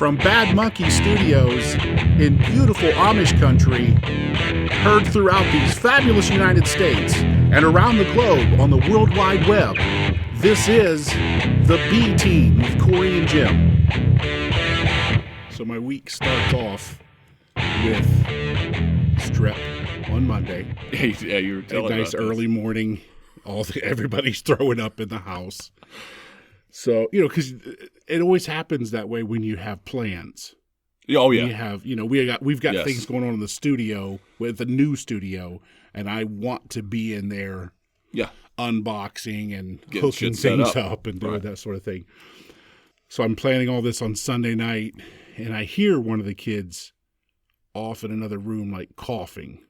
From Bad Monkey Studios in beautiful Amish country, heard throughout these fabulous United States and around the globe on the World Wide Web, this is the B Team with Cory and Jim. So my week starts off with strep on Monday. Yeah, you were telling me. A nice early morning. Everybody's throwing up in the house. So, because it always happens that way when you have plans. Oh, yeah. We have, we've got things going on in the studio with the new studio, and I want to be in there unboxing and hooking things up and doing that sort of thing. So I'm planning all this on Sunday night, and I hear one of the kids off in another room, like, coughing,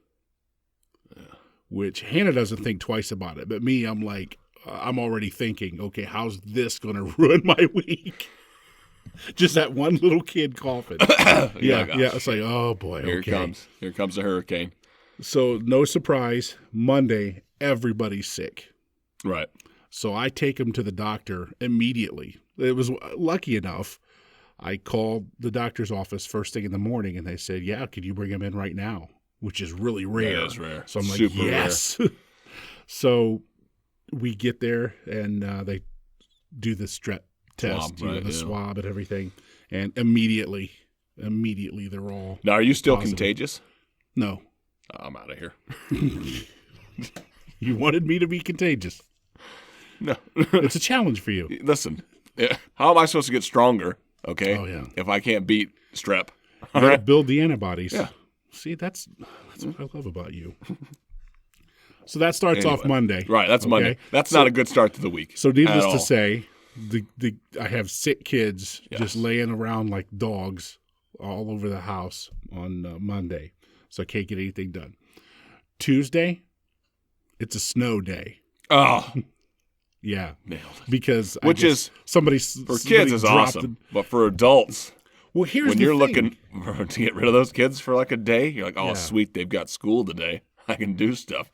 which Hannah doesn't think twice about it. But me, I'm like, I'm already thinking, okay, how's this going to ruin my week? Just that one little kid coughing. Yeah. It's like, oh, boy, Here it comes. Here comes the hurricane. So no surprise, Monday, everybody's sick. Right. So I take him to the doctor immediately. It was lucky enough. I called the doctor's office first thing in the morning, and they said, yeah, could you bring him in right now? Which is really rare. That is rare. So I'm like, Super yes. Rare. So we get there, and they do the strep test, swab and everything, and immediately they're all Now, are you still positive. contagious? No. I'm out of here. You wanted me to be contagious. No. It's a challenge for you. Listen, how am I supposed to get stronger, okay, if I can't beat strep? You gotta build the antibodies. Yeah. See, that's what I love about you. So that starts off Monday. Right, that's Monday. That's not a good start to the week. So needless to say, I have sick kids just laying around like dogs all over the house on Monday. So I can't get anything done. Tuesday, it's a snow day. Oh. Yeah. Nailed it. Because somebody kids is awesome, but for adults, well, here's when the you're thing. looking to get rid of those kids for like a day, you're like, oh, sweet, they've got school today. I can do stuff.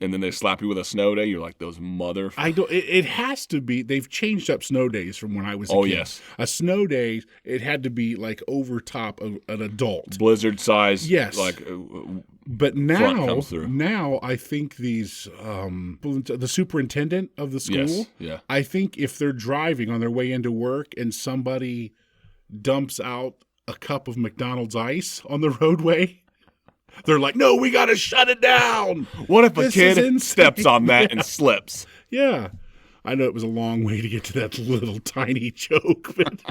And then they slap you with a snow day. You're like, those motherfuckers. It has to be. They've changed up snow days from when I was a kid. Yes. A snow day, it had to be like over top of an adult. Blizzard size. Yes. Like, but now I think these, the superintendent of the school, I think if they're driving on their way into work and somebody dumps out a cup of McDonald's ice on the roadway, they're like, no, we got to shut it down. What if a kid steps on that and slips? Yeah. I know it was a long way to get to that little tiny joke, but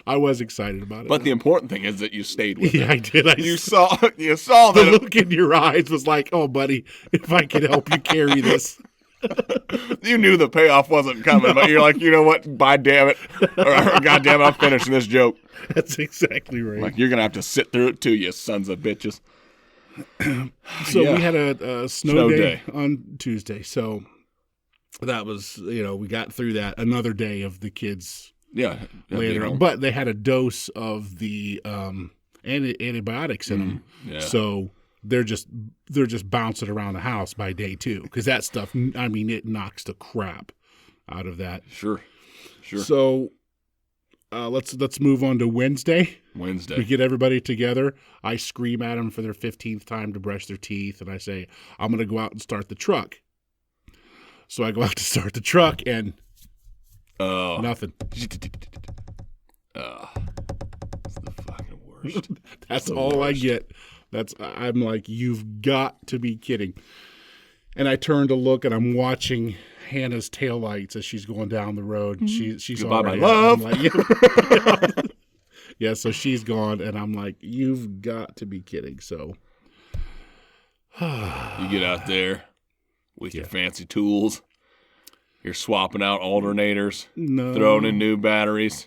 I was excited about it. But the important thing is that you stayed with it. Yeah, I did. You saw that. The look in your eyes was like, oh, buddy, if I could help you carry this. You knew the payoff wasn't coming, but you're like, you know what? Bye, damn it. Or God damn it, I'm finishing this joke. That's exactly right. Like, you're going to have to sit through it too, you sons of bitches. So we had a snow day on Tuesday. So that was, we got through that. Another day of the kids laying around. But they had a dose of the antibiotics in them. Yeah. So they're just bouncing around the house by day 2 because that stuff, I mean, it knocks the crap out of that. Sure. So let's move on to Wednesday. We get everybody together. I scream at them for their 15th time to brush their teeth, and I say, I'm going to go out and start the truck. So I go out to start the truck, and nothing. It's the fucking worst. That's all I get. I'm like, you've got to be kidding. And I turn to look, and I'm watching Hannah's taillights as she's going down the road. And she's Goodbye, already my love. Like, yeah, so she's gone, and I'm like, you've got to be kidding. So you get out there with your fancy tools. You're swapping out alternators, throwing in new batteries.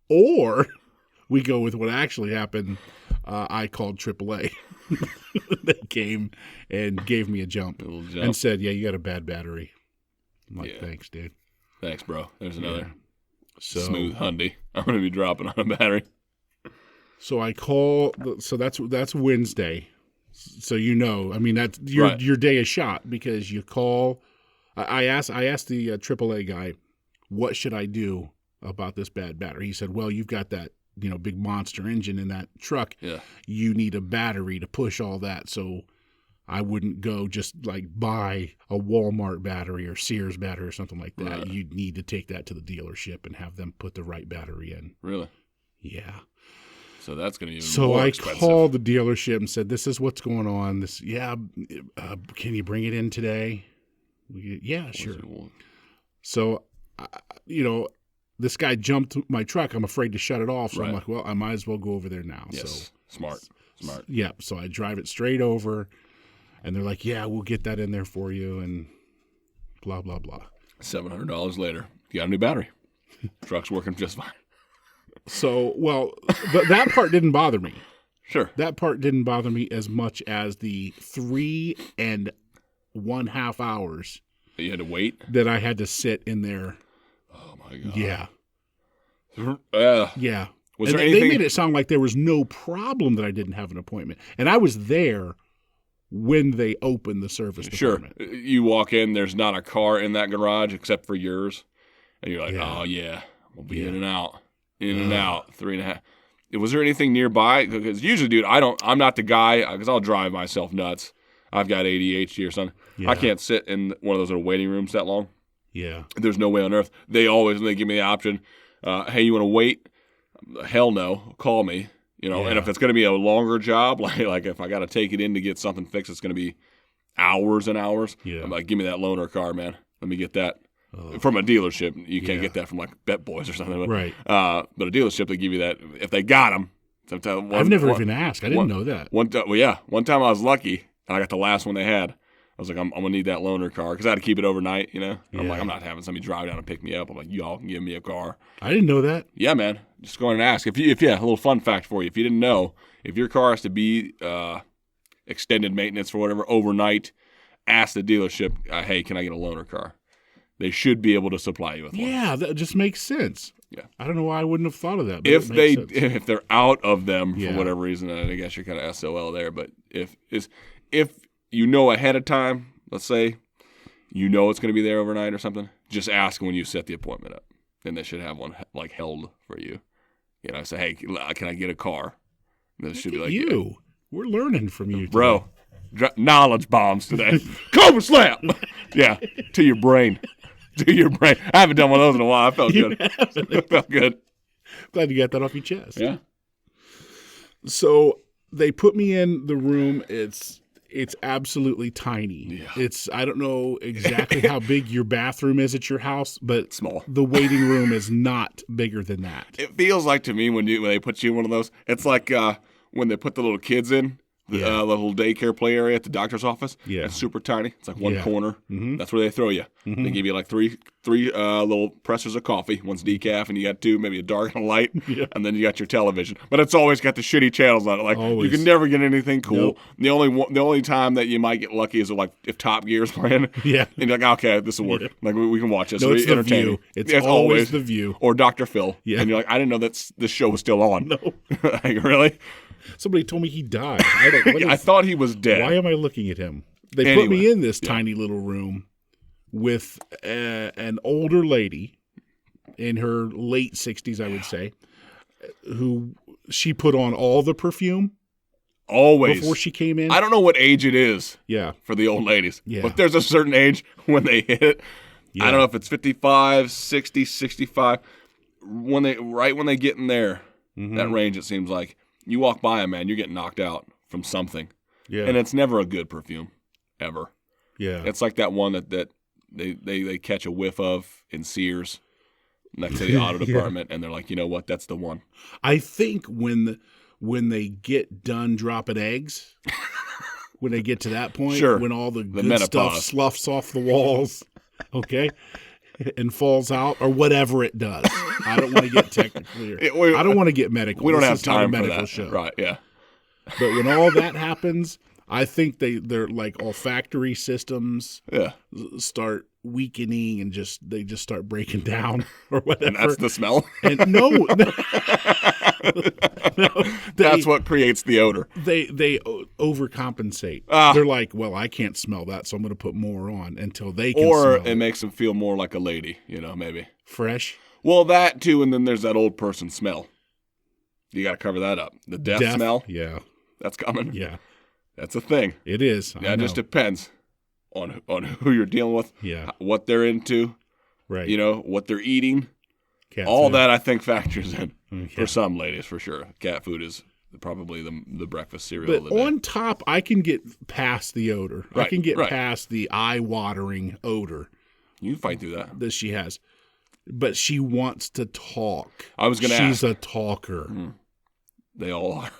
Or we go with what actually happened. I called AAA. They came and gave me a jump and said, yeah, you got a bad battery. I'm like, thanks, dude. Thanks, bro. There's another smooth Hyundai. I'm going to be dropping on a battery. So I call. So that's Wednesday. So I mean, that's your day is shot because you call. I asked the AAA guy, what should I do about this bad battery. He said, well, you've got that, big monster engine in that truck. Yeah. You need a battery to push all that. So I wouldn't go just like buy a Walmart battery or Sears battery or something like that. Right. You'd need to take that to the dealership and have them put the right battery in. Really? Yeah. So that's going to be even So more I expensive. called the dealership and said, this is what's going on. Can you bring it in today? Yeah, sure. So, this guy jumped my truck. I'm afraid to shut it off. So I'm like, well, I might as well go over there now. Yes. So Smart. Yeah. So I drive it straight over and they're like, yeah, we'll get that in there for you. And blah, blah, blah. $700 later, you got a new battery. Truck's working just fine. So, well, that part didn't bother me. Sure. That part didn't bother me as much as the 3.5 hours You had to wait? that I had to sit in there. Oh, my God. Yeah. Yeah. Was And there anything? They made it sound like there was no problem that I didn't have an appointment. And I was there when they opened the service department. Sure. You walk in, there's not a car in that garage except for yours. And you're like, Yeah. oh, yeah, we'll be in and out. In and out, 3.5. Was there anything nearby? Because usually, dude, I'm not the guy, because I'll drive myself nuts. I've got ADHD or something. Yeah. I can't sit in one of those little waiting rooms that long. Yeah. There's no way on earth. They give me the option, hey, you want to wait? Hell no. Call me. And if it's going to be a longer job, like if I got to take it in to get something fixed, it's going to be hours and hours. Yeah. I'm like, give me that loaner car, man. Let me get that. From a dealership, you can't get that from like Bet Boys or something. But, Right. But a dealership, they give you that if they got them. Sometimes I've never even asked. I didn't know that. One time I was lucky, and I got the last one they had. I was like, I'm gonna need that loaner car because I had to keep it overnight. I'm like, I'm not having somebody drive down and pick me up. I'm like, y'all can give me a car. I didn't know that. Yeah, man. Just go in and ask. If a little fun fact for you, if you didn't know, if your car has to be extended maintenance for whatever overnight, ask the dealership, hey, can I get a loaner car? They should be able to supply you with one. Yeah, that just makes sense. Yeah. I don't know why I wouldn't have thought of that. But If they're out of them Yeah. for whatever reason, I guess you're kind of SOL there. But if you know ahead of time, let's say it's going to be there overnight or something, just ask when you set the appointment up. Then they should have one like held for you. Say, hey, can I get a car? And they should be like, you. Yeah. We're learning from you, today. Bro. Knowledge bombs today. Cobra slap. Yeah, to your brain. To your brain. I haven't done one of those in a while. I felt good. I felt good. Glad you got that off your chest. Yeah. So they put me in the room. It's absolutely tiny. Yeah. I don't know exactly how big your bathroom is at your house, but Small. The waiting room is not bigger than that. It feels like to me when they put you in one of those, it's like when they put the little kids in. The little daycare play area at the doctor's office. Yeah. It's super tiny. It's like one corner. Mm-hmm. That's where they throw you. Mm-hmm. They give you like three little pressers of coffee. One's decaf, and you got two, maybe a dark and a light. Yeah. And then you got your television. But it's always got the shitty channels on it. Like always. You can never get anything cool. Nope. The only time that you might get lucky is like if Top Gear's playing. Yeah. And you're like, okay, this will work. Yeah. Like we can watch this. No, it's the entertaining. View. It's always the View. Or Dr. Phil. Yeah. And you're like, I didn't know this show was still on. No. Like, really? Somebody told me he died. I thought he was dead. Why am I looking at him? They put me in this tiny little room with an older lady in her late 60s, I would say, who she put on all the perfume. Always. Before she came in. I don't know what age it is for the old ladies. Yeah. But there's a certain age when they hit it. Yeah. I don't know if it's 55, 60, 65. When they get in there, that range, it seems like, you walk by them, man, you're getting knocked out from something. Yeah. And it's never a good perfume, ever. Yeah. It's like that one that they catch a whiff of in Sears next to the auto department, and they're like, you know what, that's the one. I think when they get done dropping eggs, when they get to that point, when all the good menopause stuff sloughs off the walls, okay, and falls out, or whatever it does. I don't want to get technical here. I don't want to get medical. We don't have This is time not a for medical that. show. Right, yeah. But when all that happens, I think they're like olfactory systems start weakening and they just start breaking down or whatever. And that's the smell? And no, that's what creates the odor. They overcompensate. They're like, well, I can't smell that, so I'm going to put more on until they can smell it makes them feel more like a lady, maybe. Fresh? Well, that too, and then there's that old person smell. You got to cover that up. The death smell. Yeah. That's coming. Yeah. That's a thing. It is. Yeah, it just depends on who you're dealing with. Yeah. What they're into. Right. You know, what they're eating. Cat All food. that I think factors in Yeah. for some ladies, for sure. Cat food is probably the breakfast cereal But of the day. on top, I can get past the odor. I Right, can get right. past the eye-watering odor You can fight through that. that she has. But she wants to talk. I was going to She's ask. a talker. They all are.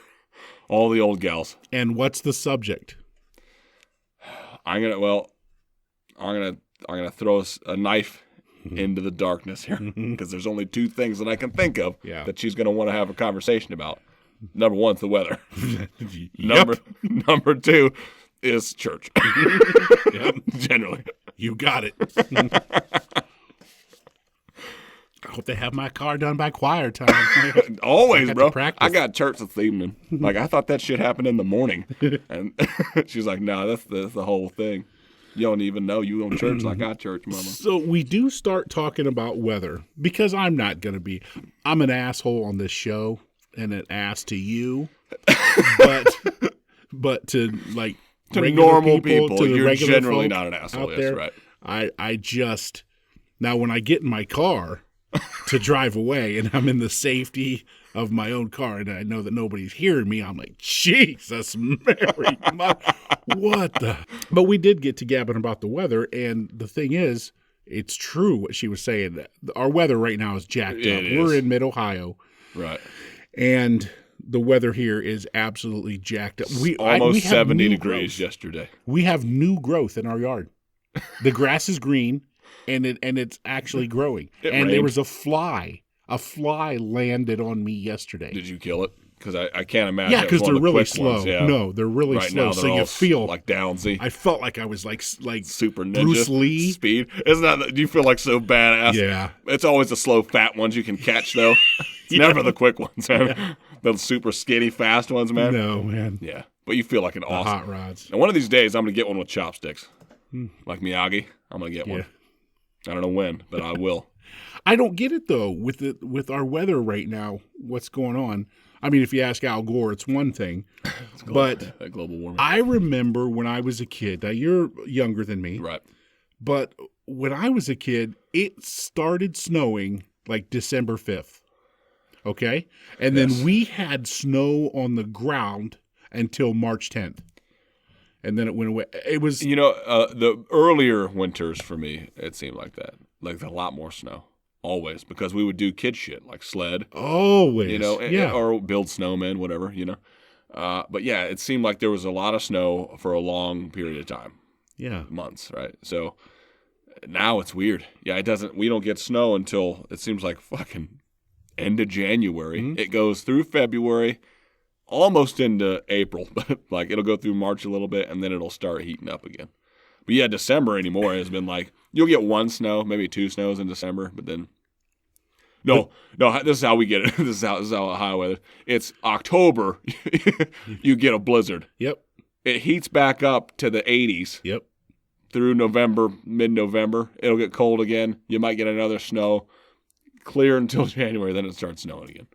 All the old gals. And what's the subject? I'm gonna throw a knife into the darkness here because there's only two things that I can think of that she's gonna want to have a conversation about. Number one's the weather. Number two is church. Yep. Generally, You got it. I hope they have my car done by choir time. always, I got bro. to practice. I got church this evening. Like I thought that shit happened in the morning, and she's like, "No, that's the whole thing. You don't even know you on church like I church, mama." So we do start talking about weather because I'm not going to be. I'm an asshole on this show and an ass to you, but to like To regular normal people, to the you're regular generally folk not an asshole. out Yes, there, right. I just now when I get in my car to drive away and I'm in the safety of my own car and I know that nobody's hearing me, I'm like, Jesus Mary, what the? But we did get to gabbing about the weather, and the thing is, it's true what she was saying. Our weather right now is jacked up. It is. We're in mid-Ohio, Right. and the weather here is absolutely jacked up. We Almost have 70 new degrees growth. yesterday. We have new growth in our yard. The grass is green, and it's actually growing. It and there rained. was a fly. A fly landed on me yesterday. Did you kill it? Because I can't imagine. Yeah, it was because one they're of the really quick slow. ones, yeah. No, they're really Right slow. now, So they're you all feel like downsy. I felt like I was like Super ninja Bruce Lee. speed. Isn't that? Do you feel like so badass? Yeah. It's always the slow, fat ones you can catch, though. It's never the quick ones. Man. The super skinny, fast ones, man. No, man. Yeah, but you feel like an The awesome. hot rods. And one of these days, I'm gonna get one with chopsticks, like Miyagi. I'm gonna get one. I don't know when, but I will. I don't get it though with our weather right now. What's going on? I mean, if you ask Al Gore, it's one thing, but That global warming. I remember when I was a kid. Now you're younger than me, Right. but when I was a kid, it started snowing like December 5th. Okay, and Yes. then we had snow on the ground until March 10th, and then it went away. It was The earlier winters for me, it seemed like that. Like a lot more snow. Always. Because we would do kid shit like sled, always, yeah. Or build snowmen, whatever, But yeah, it seemed like there was a lot of snow for a long period of time. yeah. Months, right? So now it's weird. Yeah, we don't get snow until it seems like fucking end of January. Mm-hmm. It goes through February, almost into April, but like it'll go through March a little bit and then it'll start heating up again. But yeah, December anymore has been like you'll get one snow, maybe two snows in December, but then no, this is how we get it. This is how high weather. It's October, you get a blizzard. Yep. It heats back up to the 80s Yep. through November, mid-November. It'll get cold again. You might get another snow. Clear until January, then it starts snowing again.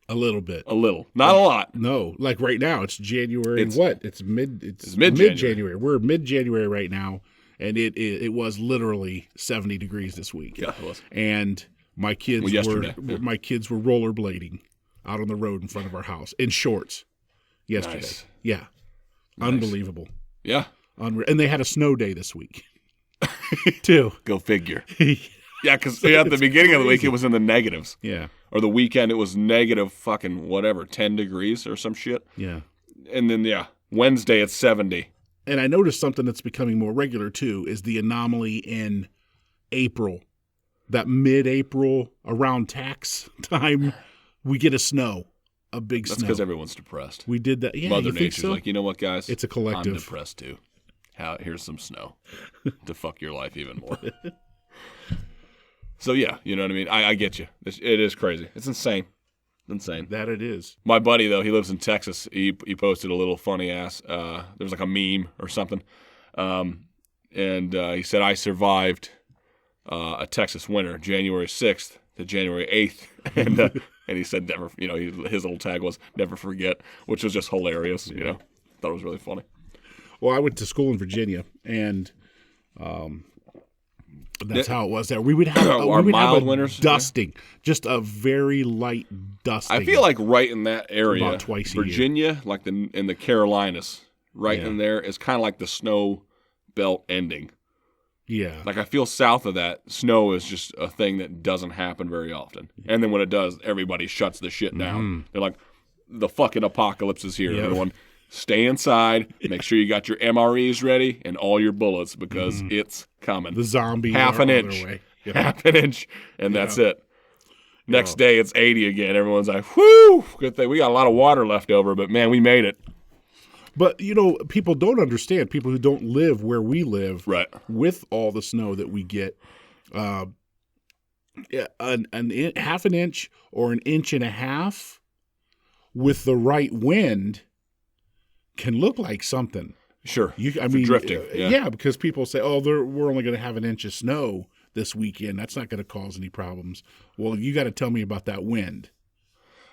A little bit. A little, not a lot. No, like right now it's January. It's mid-January. January. We're mid-January right now, and it was literally 70 degrees this week. Yeah, it was. And my kids my kids were rollerblading out on the road in front of our house in shorts yesterday. Nice. Yeah, Nice. Unbelievable. Yeah, And they had a snow day this week too. go figure. Yeah, because at the beginning of the week it was in the negatives. Yeah, Or the weekend it was negative fucking whatever, 10 degrees or some shit. yeah. And then, Wednesday it's 70. And I noticed something that's becoming more regular too is the anomaly in April. That mid-April around tax time, we get a big That's snow. because everyone's depressed. We did that. Yeah, Mother you think Nature's so? like, you know what, guys? It's a collective. I'm depressed too. Here's some snow to fuck your life even more. So yeah, you know what I mean? I get you. It is crazy. It's insane. Insane. That it is. My buddy, though, he lives in Texas. He posted a little funny ass. There was like a meme or something. And he said, I survived a Texas winter, January 6th to January 8th, and he said never. His little tag was never forget, which was just hilarious. Thought it was really funny. Well, I went to school in Virginia, and that's how it was there. We would have mild a winters, dusting, just a very light dusting. I feel like right in that area, about twice a year. Virginia, like in the Carolinas, right in there is kind of like the snow belt ending. Yeah. Like I feel south of that, snow is just a thing that doesn't happen very often. And then when it does, everybody shuts the shit down. They're like, the fucking apocalypse is here. Everyone, stay inside. Make sure you got your MREs ready and all your bullets because it's coming. The zombies half are an on inch, their way. half an inch, and that's it. Next day it's 80 again. Everyone's like, "Whoo! Good thing we got a lot of water left over, but man, we made it." But people don't understand. People who don't live where we live, right? With all the snow that we get, half an inch or an inch and a half with the right wind can look like something. Sure. Drifting. Yeah, because people say, "Oh, we're only going to have an inch of snow this weekend. That's not going to cause any problems." Well, you got to tell me about that wind.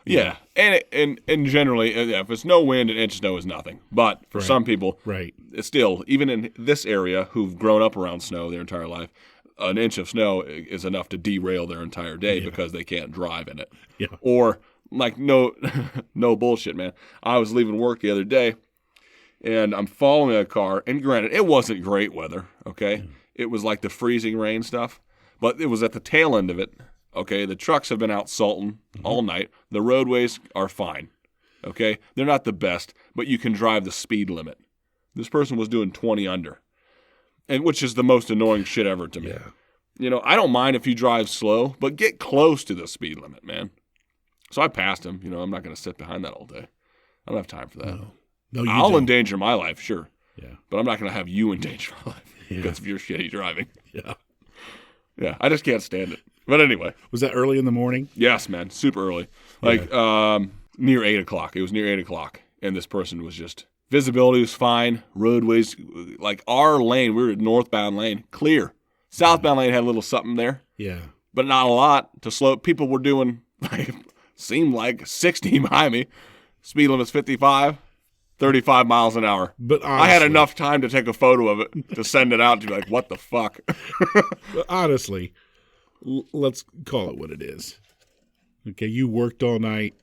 Yeah, and generally, if it's no wind, an inch of snow is nothing. But for some people, it's still, even in this area who've grown up around snow their entire life, an inch of snow is enough to derail their entire day because they can't drive in it. Yeah. Or, like, no bullshit, man. I was leaving work the other day, and I'm following a car, and granted, it wasn't great weather, okay? It was like the freezing rain stuff, but it was at the tail end of it. Okay, the trucks have been out salting all night. The roadways are fine. Okay, they're not the best, but you can drive the speed limit. This person was doing 20 under, and which is the most annoying shit ever to me. Yeah. I don't mind if you drive slow, but get close to the speed limit, man. So I passed him. I'm not going to sit behind that all day. I don't have time for that. No, I'll endanger my life, sure. Yeah. But I'm not going to have you endanger my life because of your shitty driving. Yeah. Yeah, I just can't stand it. But anyway. Was that early in the morning? Yes, man. Super early. Like near 8 o'clock. It was near 8 o'clock. And this person was just, visibility was fine. Roadways, like our lane, we were at northbound lane, clear. Southbound lane had a little something there. Yeah. But not a lot to slow. People were doing, seemed like 60 behind me. Speed limit's 55. 35 miles an hour. But honestly, I had enough time to take a photo of it to send it out to be like, what the fuck? But honestly, let's call it what it is. Okay, you worked all night.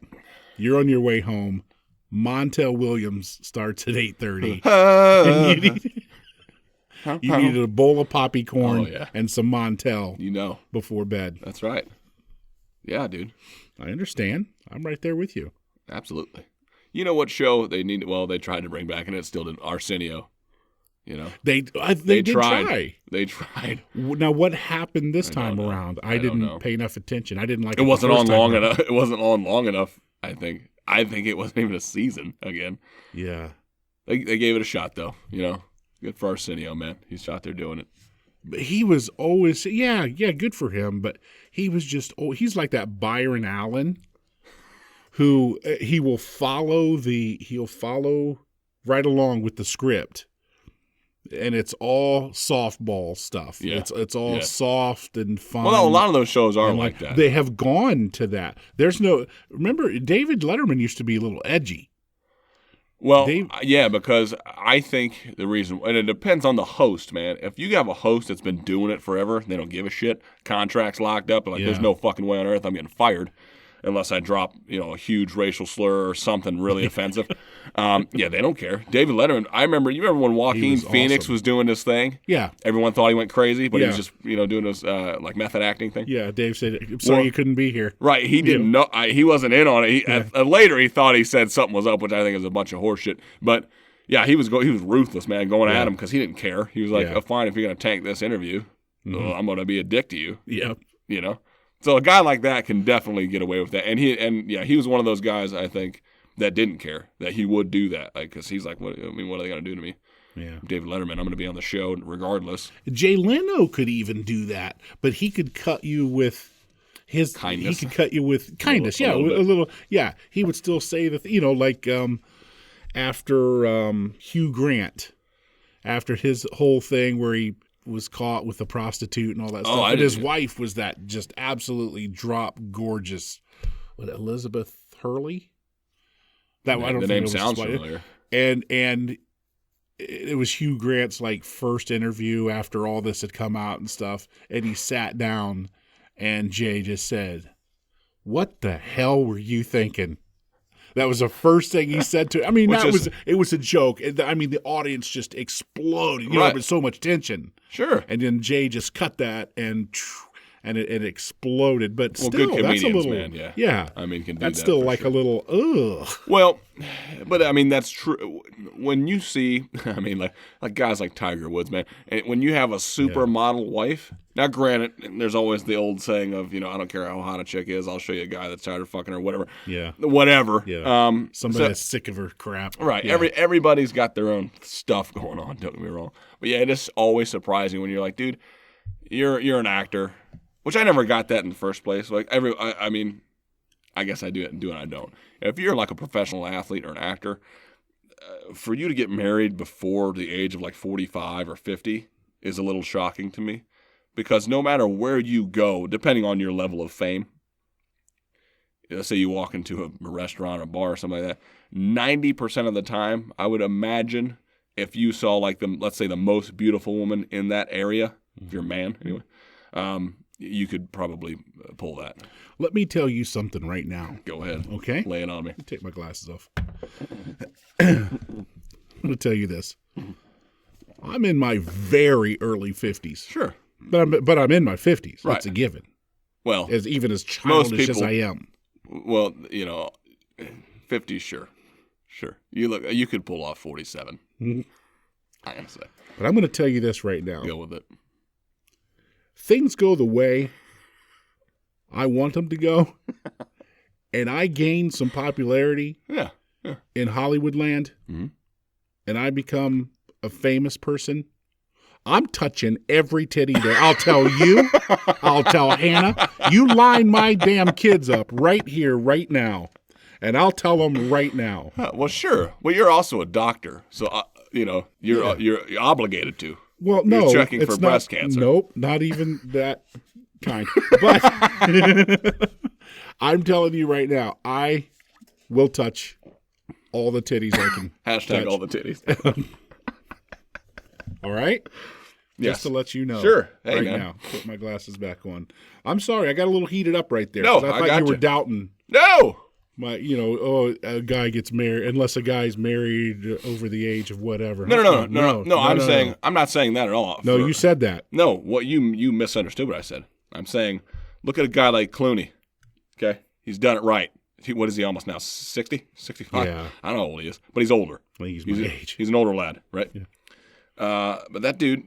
You're on your way home. Montel Williams starts at 8:30. And you needed a bowl of poppy corn and some Montel before bed. That's right. Yeah, dude. I understand. I'm right there with you. Absolutely. You know what show they need? Well, they tried to bring back, and it still didn't. Arsenio. They did try. They tried. Now, what happened this time around? I didn't pay enough attention. I didn't like it. It wasn't on long enough. It wasn't on long enough. I think it wasn't even a season again. Yeah. They gave it a shot though. Good for Arsenio, man. He's out there doing it. But he was always good for him. But he was just he's like that Byron Allen. Who he'll follow right along with the script, and it's all softball stuff. Yeah. It's all soft and fun. Well, a lot of those shows are like that. They have gone to that. Remember, David Letterman used to be a little edgy. Well, because I think the reason, and it depends on the host, man. If you have a host that's been doing it forever, they don't give a shit. Contracts locked up, there's no fucking way on earth I'm getting fired. Unless I drop, a huge racial slur or something really offensive. They don't care. David Letterman, you remember when Joaquin Phoenix was doing this thing? Yeah. Everyone thought he went crazy, but he was just, doing this method acting thing. Yeah, Dave said, I'm sorry you couldn't be here. Right, he didn't know, he wasn't in on it. Later he thought he said something was up, which I think is a bunch of horseshit. But yeah, he was ruthless, man, going at him because he didn't care. He was like, fine, if you're going to tank this interview, I'm going to be a dick to you. Yeah. So a guy like that can definitely get away with that, and he was one of those guys I think that didn't care that he would do that, because he's like, what are they gonna do to me? Yeah, David Letterman, I'm gonna be on the show regardless. Jay Leno could even do that, but he could cut you with his kindness. He could cut you with kindness, a little. Yeah, he would still say that after Hugh Grant, after his whole thing where he was caught with the prostitute and all that Oh, stuff. I And his didn't- wife was that just absolutely drop gorgeous, Elizabeth Hurley? That I don't the think name it was his sounds wife. familiar. And it was Hugh Grant's like first interview after all this had come out and stuff. And he sat down and Jay just said, "What the hell were you thinking?" That was the first thing he said to. I mean, it was a joke. I mean, the audience just exploded. You know, there was so much tension. Sure. And then Jay just cut that and it exploded. But Well, still, good that's a comedians, little, man, yeah. I mean, can do That's that still for like sure. a little ugh. Well, but I mean that's true. When you see, I mean, like guys like Tiger Woods, man, and when you have a supermodel wife. Now, granted, there's always the old saying of, I don't care how hot a chick is, I'll show you a guy that's tired of fucking her, whatever. Yeah. Whatever. Yeah. Somebody that's sick of her crap. Right. Yeah. Everybody's got their own stuff going on. Don't get me wrong. But yeah, it is always surprising when you're like, dude, you're an actor, which I never got that in the first place. Like I mean, I guess I do it and I don't. If you're like a professional athlete or an actor, for you to get married before the age of like 45 or 50 is a little shocking to me, because no matter where you go, depending on your level of fame, let's say you walk into a restaurant or bar or something like that, 90% of the time, I would imagine if you saw like let's say the most beautiful woman in that area, if you're a man anyway, you could probably pull that. Let me tell you something right now. Go ahead. Okay? Lay it on me. Take my glasses off. I'm going to tell you this. I'm in my very early 50s. Sure. But I'm in my 50s. Right. That's a given. Well, Even as childish as I am. Well, 50, sure. You could pull off 47. Mm-hmm. I am say. But I'm going to tell you this right now. Go with it. Things go the way I want them to go, and I gain some popularity in Hollywood land, and I become a famous person, I'm touching every titty there. I'll tell you. I'll tell Hannah. You line my damn kids up right here, right now, and I'll tell them right now. Well, sure. Well, you're also a doctor, so you're obligated to. Well, no, you're checking for it's breast not, cancer. Nope, not even that kind. But I'm telling you right now, I will touch all the titties I can. Hashtag touch. all the titties. All right? Yes. Just to let you know. Sure. Hey, right man. now. Put my glasses back on. I'm sorry. I got a little heated up right there. No, 'cause I I thought got you were you. doubting No. my, a guy gets married, unless a guy's married over the age of whatever. No. I'm saying. not saying that at all. No, you said that. No, what you misunderstood what I said. I'm saying, look at a guy like Clooney. Okay, he's done it right. What is he almost now? 60, 65? Yeah. I don't know how old he is, but he's older. Well, he's my age. He's an older lad, right? Yeah. But that dude,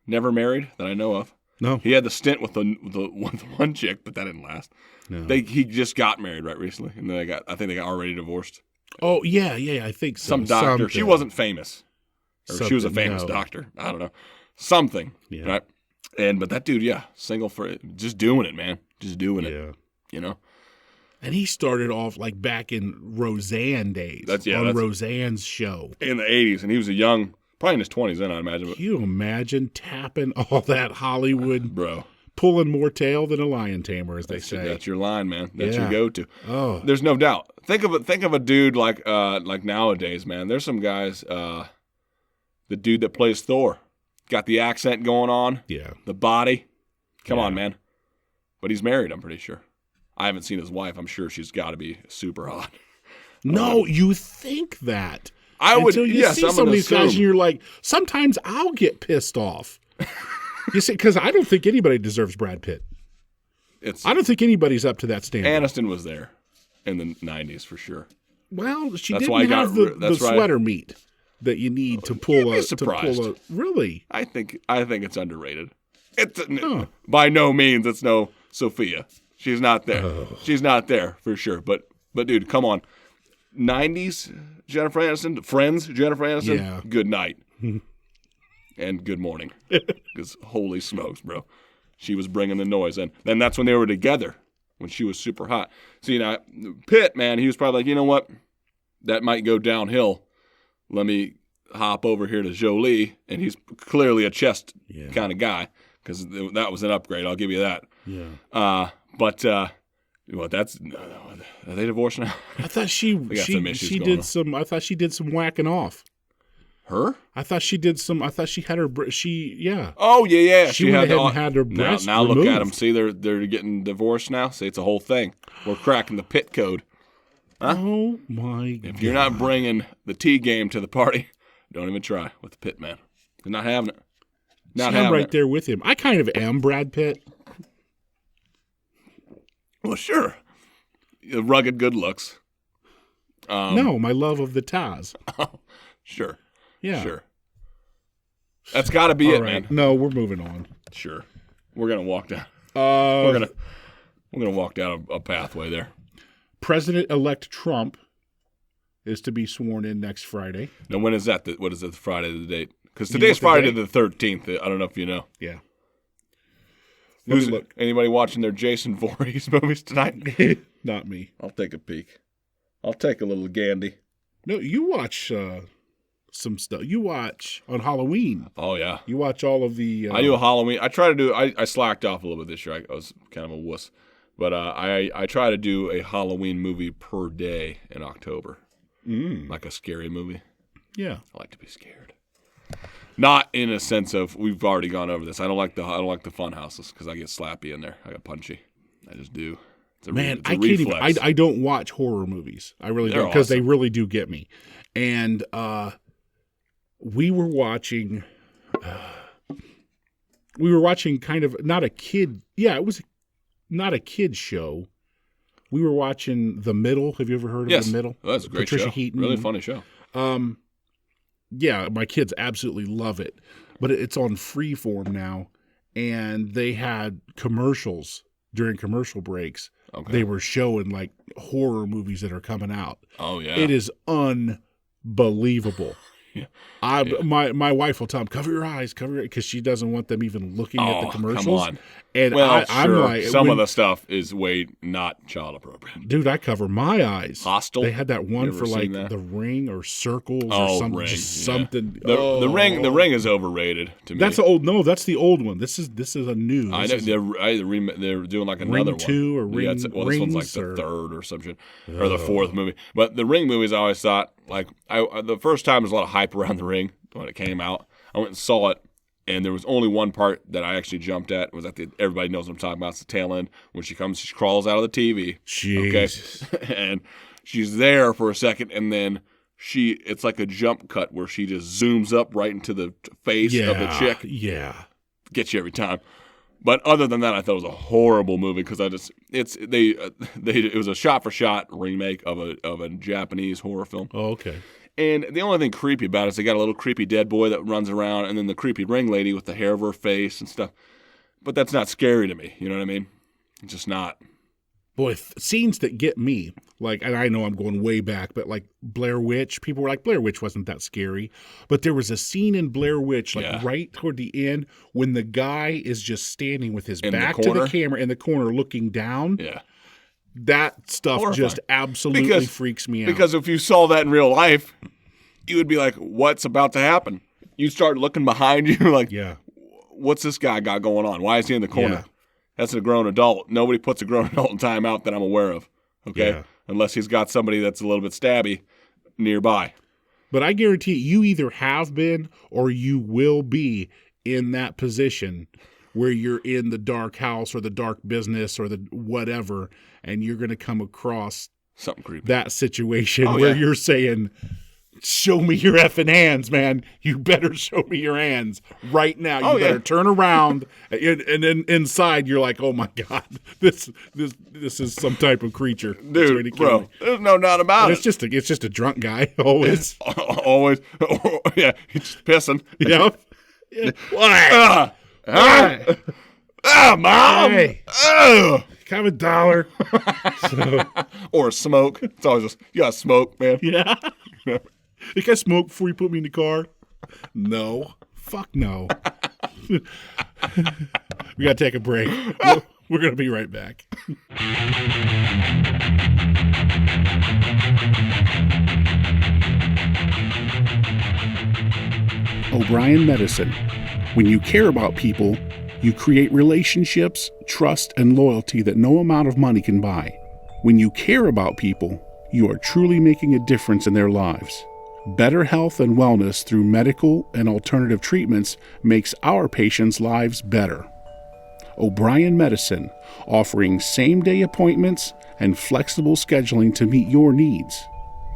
never married that I know of. No. He had the stint with the one chick, but that didn't last. No. He just got married right recently, and then I think they got already divorced. Oh, yeah, I think so. Some doctor. Something. She wasn't famous. Or she was a Something, famous no. doctor. I don't know. Something. Yeah. Right? But that dude, single for just doing it, man. Just doing it. Yeah. And he started off like back in Roseanne days. That's Roseanne's show. In the 80s, and he was probably in his 20s then, I'd imagine. But, Can you imagine tapping all that Hollywood, bro, pulling more tail than a lion tamer, as they say. That's your line, man. That's your Yeah. go-to. Oh, There's no doubt. Think of a dude like nowadays, man. There's some guys. The dude that plays Thor, got the accent going on. yeah. The body. Come on, man. But he's married, I'm pretty sure. I haven't seen his wife. I'm sure she's got to be super hot. No, you think that. I would. Until you Yes, see I'm some of gonna these guys, assume. and you're like, sometimes I'll get pissed off. You see, because I don't think anybody deserves Brad Pitt. I don't think anybody's up to that standard. Aniston was there in the 90s for sure. Well, she That's why didn't I have got- the that's why- sweater meat that you need to pull You'd be a surprised. really. I think it's underrated. By no means it's no Sophia. She's not there. She's not there for sure. But dude, come on. 90s Jennifer Aniston, Friends Jennifer Aniston. Yeah. Good night and good morning. Because holy smokes, bro, she was bringing the noise. And then that's when they were together, when she was super hot. See, now Pitt, man, he was probably like, you know what, that might go downhill. Let me hop over here to Jolie, and he's clearly a chest Yeah. kind of guy because that was an upgrade. I'll give you that. Yeah. But that's are they divorced now? I thought she did some. I thought she did some whacking off. Her? I thought she did some. I thought she had her. Yeah. Oh yeah. She went ahead and had her breast now removed. look at them. See, they're getting divorced now. See, it's a whole thing. We're cracking the pit code. Huh? Oh my God. If you're not bringing the T game to the party, don't even try with the Pitt man. You're not having it. I'm right there with him. I kind of am Brad Pitt. Well, sure. Rugged good looks. No, my love of the Taz. Oh, sure. Yeah. Sure. That's got to be it, right. man. No, we're moving on. Sure. We're gonna walk down. We're gonna walk down a pathway there. President-elect Trump is to be sworn in next Friday. Now, when is that? What is it? Friday the date? Because today's Friday the 13th. I don't know if you know. Yeah. Anybody watching their Jason Voorhees movies tonight? Not me. I'll take a peek. I'll take a little gandy. No, you watch some stuff. You watch on Halloween. Oh, yeah. You watch all of the... I do a Halloween. I try to do... I slacked off a little bit this year. I was kind of a wuss. But I try to do a Halloween movie per day in October. Like a scary movie. Yeah. I like to be scared. Not in a sense of we've already gone over this. I don't like the fun houses because I get slappy in there. I get punchy. I just do. It's a I can't even. I don't watch horror movies. I really don't because they really do get me. And we were watching. Kind of not a kid. Yeah, it was not a kid show. We were watching The Middle. Have you ever heard of The Middle? Oh, that's a great Patricia show. Heaton. Really funny show. Yeah, my kids absolutely love it. But it's on Freeform now, and they had commercials during commercial breaks. Okay. They were showing like horror movies that are coming out. Oh yeah. It is unbelievable. Yeah. My wife will tell them, cover your eyes, because she doesn't want them even looking at the commercials. Come on. And I'm like, some of the stuff is way not child appropriate. Dude, I cover my eyes. Hostel. They had that one for like The Ring or Circles or something. Ring. Just something. The Ring is overrated to me. That's the old. No, that's the old one. This is a new. I know they're doing like another Ring 2 or Ring. This one's like the third or something, or the fourth movie. But the Ring movies, I always thought like the first time there was a lot of hype around the Ring when it came out. I went and saw it. And there was only one part that I actually jumped at. It was at everybody knows what I'm talking about. It's the tail end when she crawls out of the TV. Jeez. Okay. And she's there for a second, and then it's like a jump cut where she just zooms up right into the face of the chick. Yeah. Gets you every time. But other than that, I thought it was a horrible movie because it was a shot for shot remake of a Japanese horror film. Oh, okay. And the only thing creepy about it is they got a little creepy dead boy that runs around and then the creepy ring lady with the hair of her face and stuff. But that's not scary to me. You know what I mean? It's just not. Boy, scenes that get me, like, and I know I'm going way back, but like Blair Witch, people were like, Blair Witch wasn't that scary. But there was a scene in Blair Witch, right toward the end, when the guy is just standing with his back to the camera in the corner looking down. Yeah. That stuff just absolutely freaks me out. Because if you saw that in real life, you would be like, what's about to happen? You start looking behind you like, what's this guy got going on? Why is he in the corner? Yeah. That's a grown adult. Nobody puts a grown adult in timeout that I'm aware of, okay? Yeah. Unless he's got somebody that's a little bit stabby nearby. But I guarantee you either have been or you will be in that position where you're in the dark house or the dark business or the whatever, and you're going to come across something creepy. That situation where you're saying, show me your effing hands, man. You better show me your hands right now. You better turn around. And then inside, you're like, oh, my God, this is some type of creature. Dude, bro, there's no doubt about it. It's just a drunk guy, always. Always. Yeah, he's just pissing. Yep. Why? Mom! Hey, kind of $1. Or smoke. It's always just, you got to smoke, man. Yeah. You got to smoke before you put me in the car? No. Fuck no. We got to take a break. We're going to be right back. O'Brien Medicine. When you care about people, you create relationships, trust, and loyalty that no amount of money can buy. When you care about people, you are truly making a difference in their lives. Better health and wellness through medical and alternative treatments makes our patients' lives better. O'Brien Medicine, offering same-day appointments and flexible scheduling to meet your needs.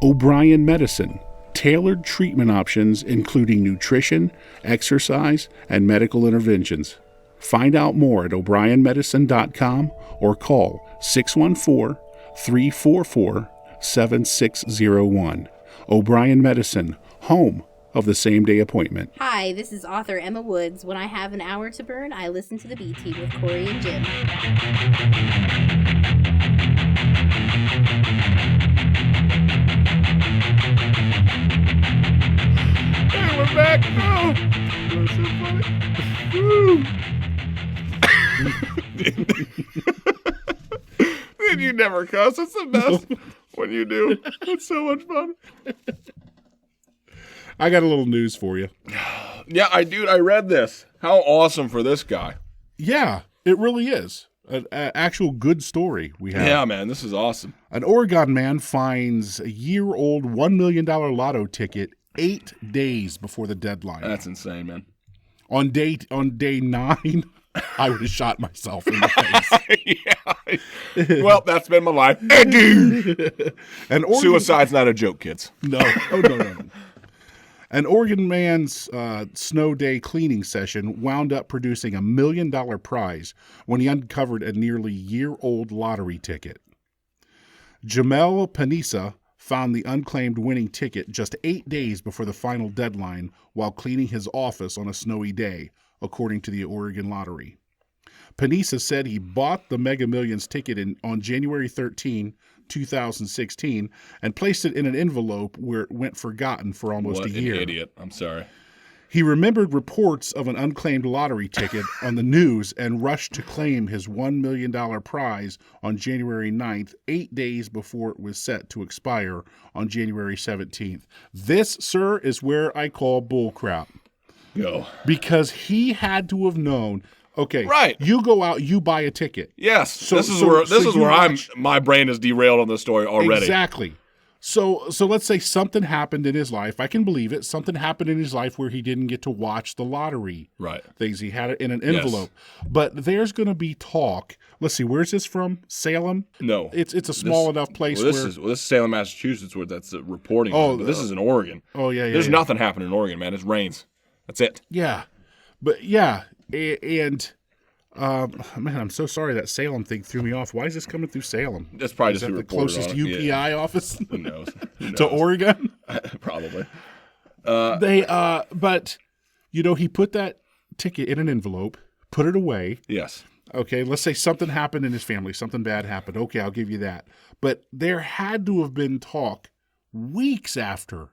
O'Brien Medicine, tailored treatment options including nutrition, exercise, and medical interventions. Find out more at o'brienmedicine.com or call 614-344-7601. O'Brien Medicine, home of the same-day appointment. Hi, this is author Emma Woods. When I have an hour to burn, I listen to the BT with Cory and Jim. Hey, we're back. Oh, that's so funny. Woo. Dude, you never cuss. It's the best when you do. It's so much fun. I got a little news for you. Yeah, I read this. How awesome for this guy. Yeah, it really is. An actual good story we have. Yeah, man, this is awesome. An Oregon man finds a year-old $1 million lotto ticket 8 days before the deadline. That's insane, man. On day 9, I would have shot myself in the face. Yeah. Well, that's been my life. Dude. And Suicide's not a joke, kids. No. Oh, no. An Oregon man's snow day cleaning session wound up producing a $1 million prize when he uncovered a nearly year-old lottery ticket. Jamel Panissa found the unclaimed winning ticket just 8 days before the final deadline while cleaning his office on a snowy day, according to the Oregon Lottery. Panissa said he bought the Mega Millions ticket on January 13, 2016, and placed it in an envelope where it went forgotten for almost a year. What an idiot. I'm sorry. He remembered reports of an unclaimed lottery ticket on the news and rushed to claim his $1 million prize on January 9th, 8 days before it was set to expire on January 17th. This, sir, is where I call bullcrap. Go. Because he had to have known. Okay, right. You go out, you buy a ticket. Yes, this is where my brain is derailed on this story already. Exactly. So let's say something happened in his life. I can believe it. Something happened in his life where he didn't get to watch the lottery. Right. Things. He had it in an envelope. Yes. But there's going to be talk. Let's see. Where's this from? Salem? No. It's a small enough place this is Salem, Massachusetts, where that's reporting. Oh, but this is in Oregon. Oh, yeah. There's nothing happening in Oregon, man. It rains. That's it. Yeah. But yeah, and man, I'm so sorry that Salem thing threw me off. Why is this coming through Salem? That's probably just the closest UPI office. Who knows? To Oregon? Probably. But he put that ticket in an envelope, put it away. Yes. Okay, let's say something happened in his family, something bad happened. Okay, I'll give you that. But there had to have been talk weeks after.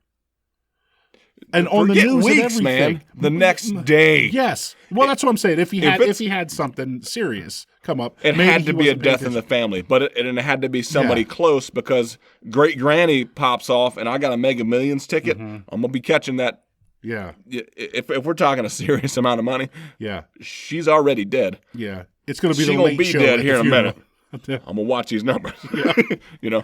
And on the news weeks, and everything, man. The next day. Yes. Well, that's what I'm saying. If he had something serious come up, it had to be a death in the family, but it had to be somebody close because great granny pops off, and I got a Mega Millions ticket. Mm-hmm. I'm gonna be catching that. Yeah. If we're talking a serious amount of money, she's already dead. Yeah. It's gonna be the late show. She's gonna be dead here in a minute. I'm gonna watch these numbers. Yeah.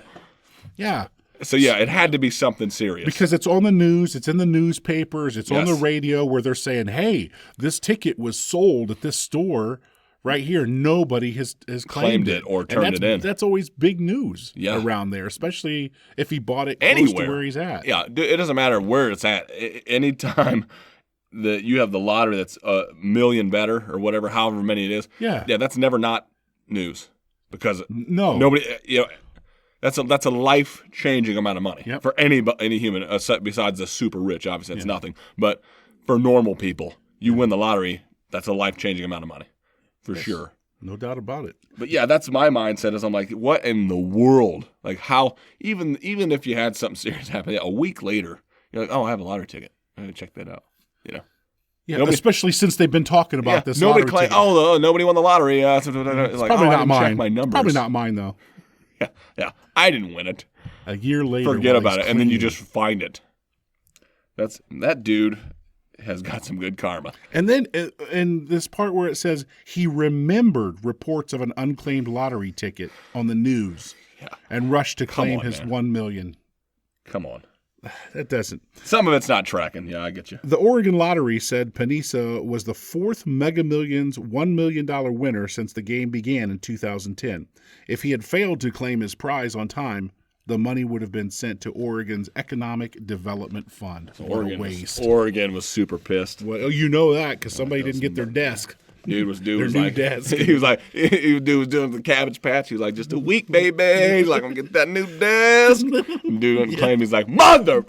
Yeah. So, yeah, it had to be something serious. Because it's on the news, it's in the newspapers, it's on the radio where they're saying, hey, this ticket was sold at this store right here. Nobody has claimed it or turned it in. That's always big news around there, especially if he bought it close anywhere to where he's at. Yeah, it doesn't matter where it's at. Anytime that you have the lottery that's a million better or whatever, however many it is, that's never not news because nobody That's a life-changing amount of money for any human, besides the super rich. Obviously, that's nothing. But for normal people, you win the lottery, that's a life-changing amount of money, for sure. No doubt about it. But yeah, that's my mindset. Is I'm like, what in the world? Like, how? Even if you had something serious happen, a week later, you're like, oh, I have a lottery ticket. I gotta check that out. Yeah, especially since they've been talking about this. Nobody lottery ticket. nobody won the lottery. It's like, probably not mine. Check my numbers. Probably not mine though. Yeah, I didn't win it. A year later, forget about it, and then you just find it. That dude. has got some good karma. And then in this part where it says he remembered reports of an unclaimed lottery ticket on the news and rushed to claim his man. $1 million. Come on. That doesn't. Some of it's not tracking. Yeah, I get you. The Oregon Lottery said Panisa was the fourth Mega Millions $1 million winner since the game began in 2010. If he had failed to claim his prize on time, the money would have been sent to Oregon's Economic Development Fund. What a waste. Oregon was super pissed. Well, you know that because somebody didn't get their desk. Dude was new like, desk. He was was doing the Cabbage Patch. He was like, just a week, baby. He's like, I'm gonna get that new desk. Dude wouldn't claim. He's like, mother.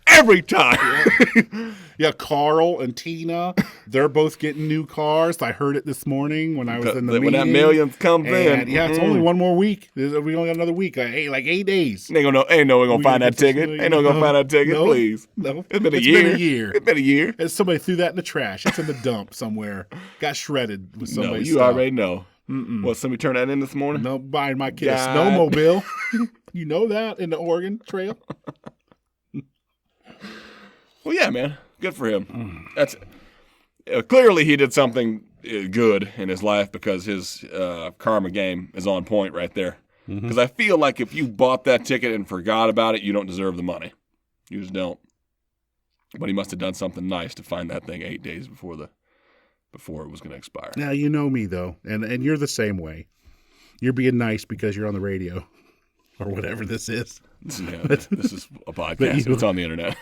Every time. Yeah, Carl and Tina, they're both getting new cars. I heard it this morning when I was in the meeting. When that millions comes in. Yeah, it's only one more week. We only got another week. Like 8 days. Ain't no we're gonna find that ticket. Ain't no gonna find that ticket, no, please. No. It's been a year. It's been a year. And somebody threw that in the trash. It's in the dump somewhere. Got shredded with somebody's you stuff. already know. Well, somebody turned that in this morning? No, buying my kid a snowmobile. You know that in the Oregon Trail? Well, yeah, man. Good for him. That's clearly he did something good in his life because his karma game is on point right there. Because I feel like if you bought that ticket and forgot about it, you don't deserve the money. You just don't. But he must have done something nice to find that thing 8 days before it was going to expire. Now, you know me, though, and you're the same way. You're being nice because you're on the radio or whatever this is. Yeah, this is a podcast. It's on the internet.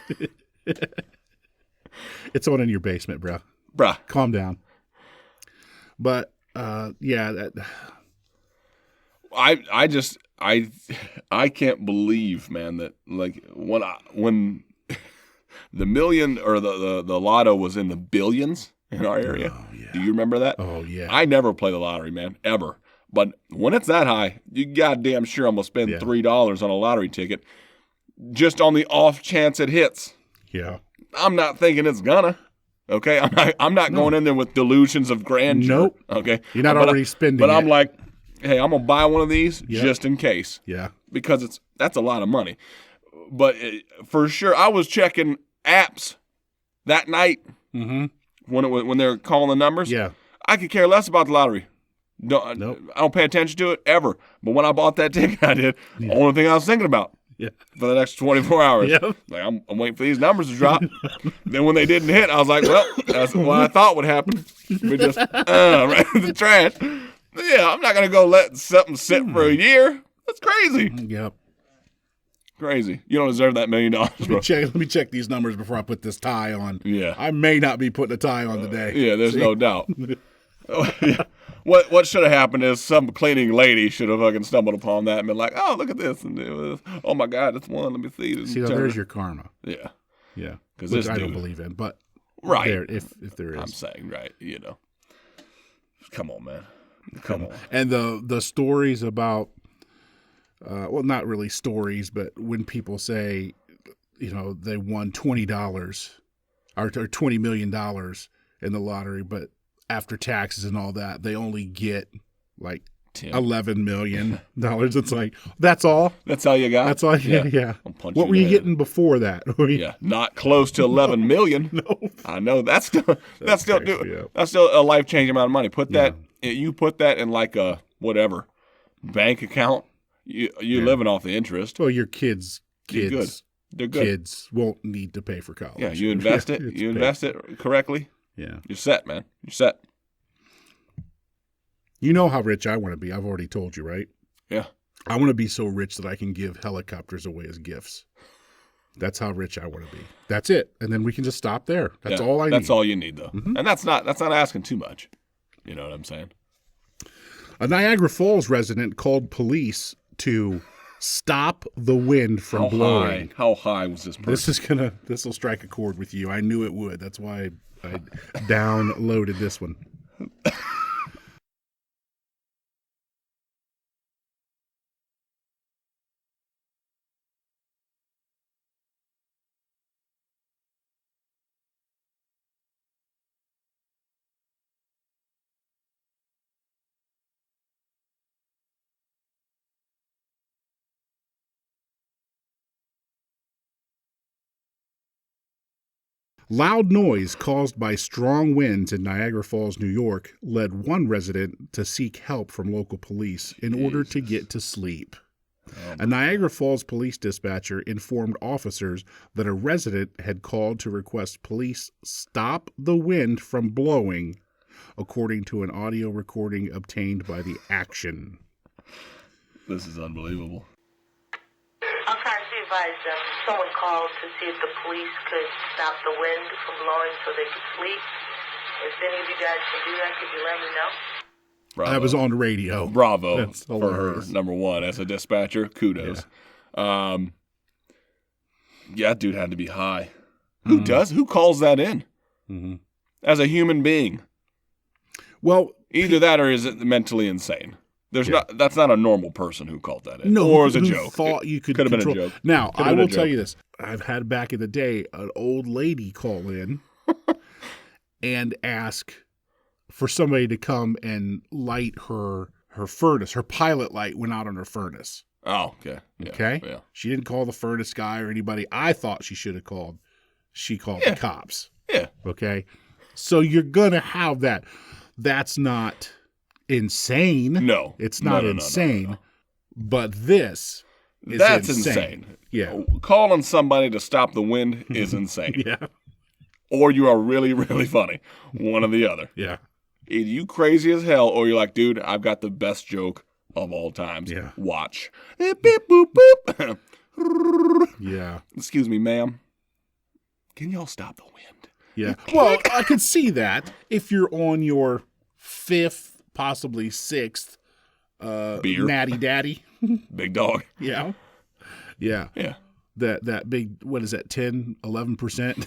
It's on in your basement, bro. Bruh. Calm down. But, yeah. I can't believe, man, that like when the million or the lotto was in the billions in our area. Oh, yeah. Do you remember that? Oh, yeah. I never play the lottery, man, ever. But when it's that high, you goddamn sure I'm going to spend $3 on a lottery ticket just on the off chance it hits. Yeah. I'm not thinking it's gonna. Okay? I'm not going in there with delusions of grandeur. Nope. Okay? You're not already spending But it. I'm like, hey, I'm going to buy one of these just in case. Yeah. Because that's a lot of money. But for sure, I was checking apps that night when they were calling the numbers. Yeah. I could care less about the lottery. Nope. I don't pay attention to it ever. But when I bought that ticket, I did. The only thing I was thinking about for the next 24 hours. Yeah. Like, I'm waiting for these numbers to drop. Then when they didn't hit, I was like, well, that's what I thought would happen. We just right in the trash. Yeah, I'm not going to go let something sit for a year. That's crazy. Yep. Crazy. You don't deserve that $1 million, bro. Let me check these numbers before I put this tie on. Yeah. I may not be putting a tie on today. Yeah, there's no doubt. What should have happened is some cleaning lady should have fucking stumbled upon that and been like, oh, look at this. And it was, oh, my God, it's one. Let me see. See, there's your karma. Yeah. Yeah. Because Which I don't believe in, but right. if there is. I'm saying, right, Come on, man. Come on. And the stories about, well, not really stories, but when people say, they won $20 or $20 million in the lottery, but after taxes and all that, they only get like $11 million. It's like, that's all? That's all you got? That's all you got? Yeah. What were you getting before that? Yeah, not close to $11 million. No. I know. That's still a life-changing amount of money. You put that in like a whatever bank account, you're living off the interest. Well, your kids. They're good. Kids won't need to pay for college. Yeah, you invest it. You invest it correctly. Yeah. You're set, man. You're set. You know how rich I want to be. I've already told you, right? Yeah. I want to be so rich that I can give helicopters away as gifts. That's how rich I want to be. That's it. And then we can just stop there. That's all I need. That's all you need, though. Mm-hmm. And that's not asking too much. You know what I'm saying? A Niagara Falls resident called police to stop the wind from blowing. How high was this person? This will strike a chord with you. I knew it would. That's why I downloaded this one. Loud noise caused by strong winds in Niagara Falls, New York, led one resident to seek help from local police in order to get to sleep. A Niagara Falls police dispatcher informed officers that a resident had called to request police stop the wind from blowing, according to an audio recording obtained by the Action. This is unbelievable. I'm trying to see if someone called to see if the police could stop the wind from blowing so they could sleep. If any of you guys can do that, could you let me know? Bravo. That was on the radio. Bravo That's for her, hilarious. number one. As a dispatcher, kudos. Yeah, dude had to be high. Who does? Who calls that in? Mm-hmm. As a human being. Well, Either that or is it mentally insane? There's not. That's not a normal person who called that in. no, or as a who joke. thought you could have been a control. joke. Now, Could've I been a will tell joke. you this. I've had back in the day an old lady call in and ask for somebody to come and light her furnace. Her pilot light went out on her furnace. Oh, okay. Yeah, Okay? Yeah. She didn't call the furnace guy or anybody I thought she should have called. She called the cops. Yeah. Okay? So you're going to have that. That's not insane. No. It's No, not no, no, insane. no. But this is That's insane. insane. Yeah. Calling somebody to stop the wind is insane. Yeah. Or you are really, really funny. One or the other. Yeah. Either you crazy as hell, or you're like, dude, I've got the best joke of all times. Yeah. Watch. Beep, boop, boop. Yeah. Excuse me, ma'am. Can y'all stop the wind? Yeah. Well, I could see that if you're on your fifth, possibly sixth Beer. natty daddy. Big dog. Yeah. Yeah. Yeah. That big, what is that, 10, 11%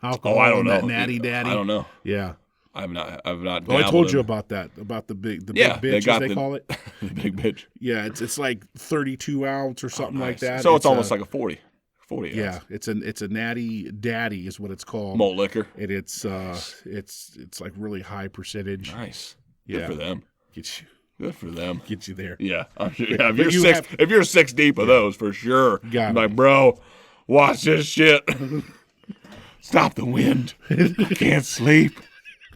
alcohol Oh, I don't in know. that natty daddy? I don't know. Yeah. I've not. Oh, Oh, I told you about that, about the big bitch, as they call it. The big bitch. Yeah, it's like 32 ounce or something like that. So it's almost like a 40 yeah, ounce. it's a natty daddy is what it's called. Malt liquor. And it's like really high percentage. Nice. Yeah. Good for them. Get Good for them. you there. Yeah. I'm sure, But if you're six deep of those, for sure. Got I'm it. like, bro, watch this shit. Stop the wind. I can't sleep.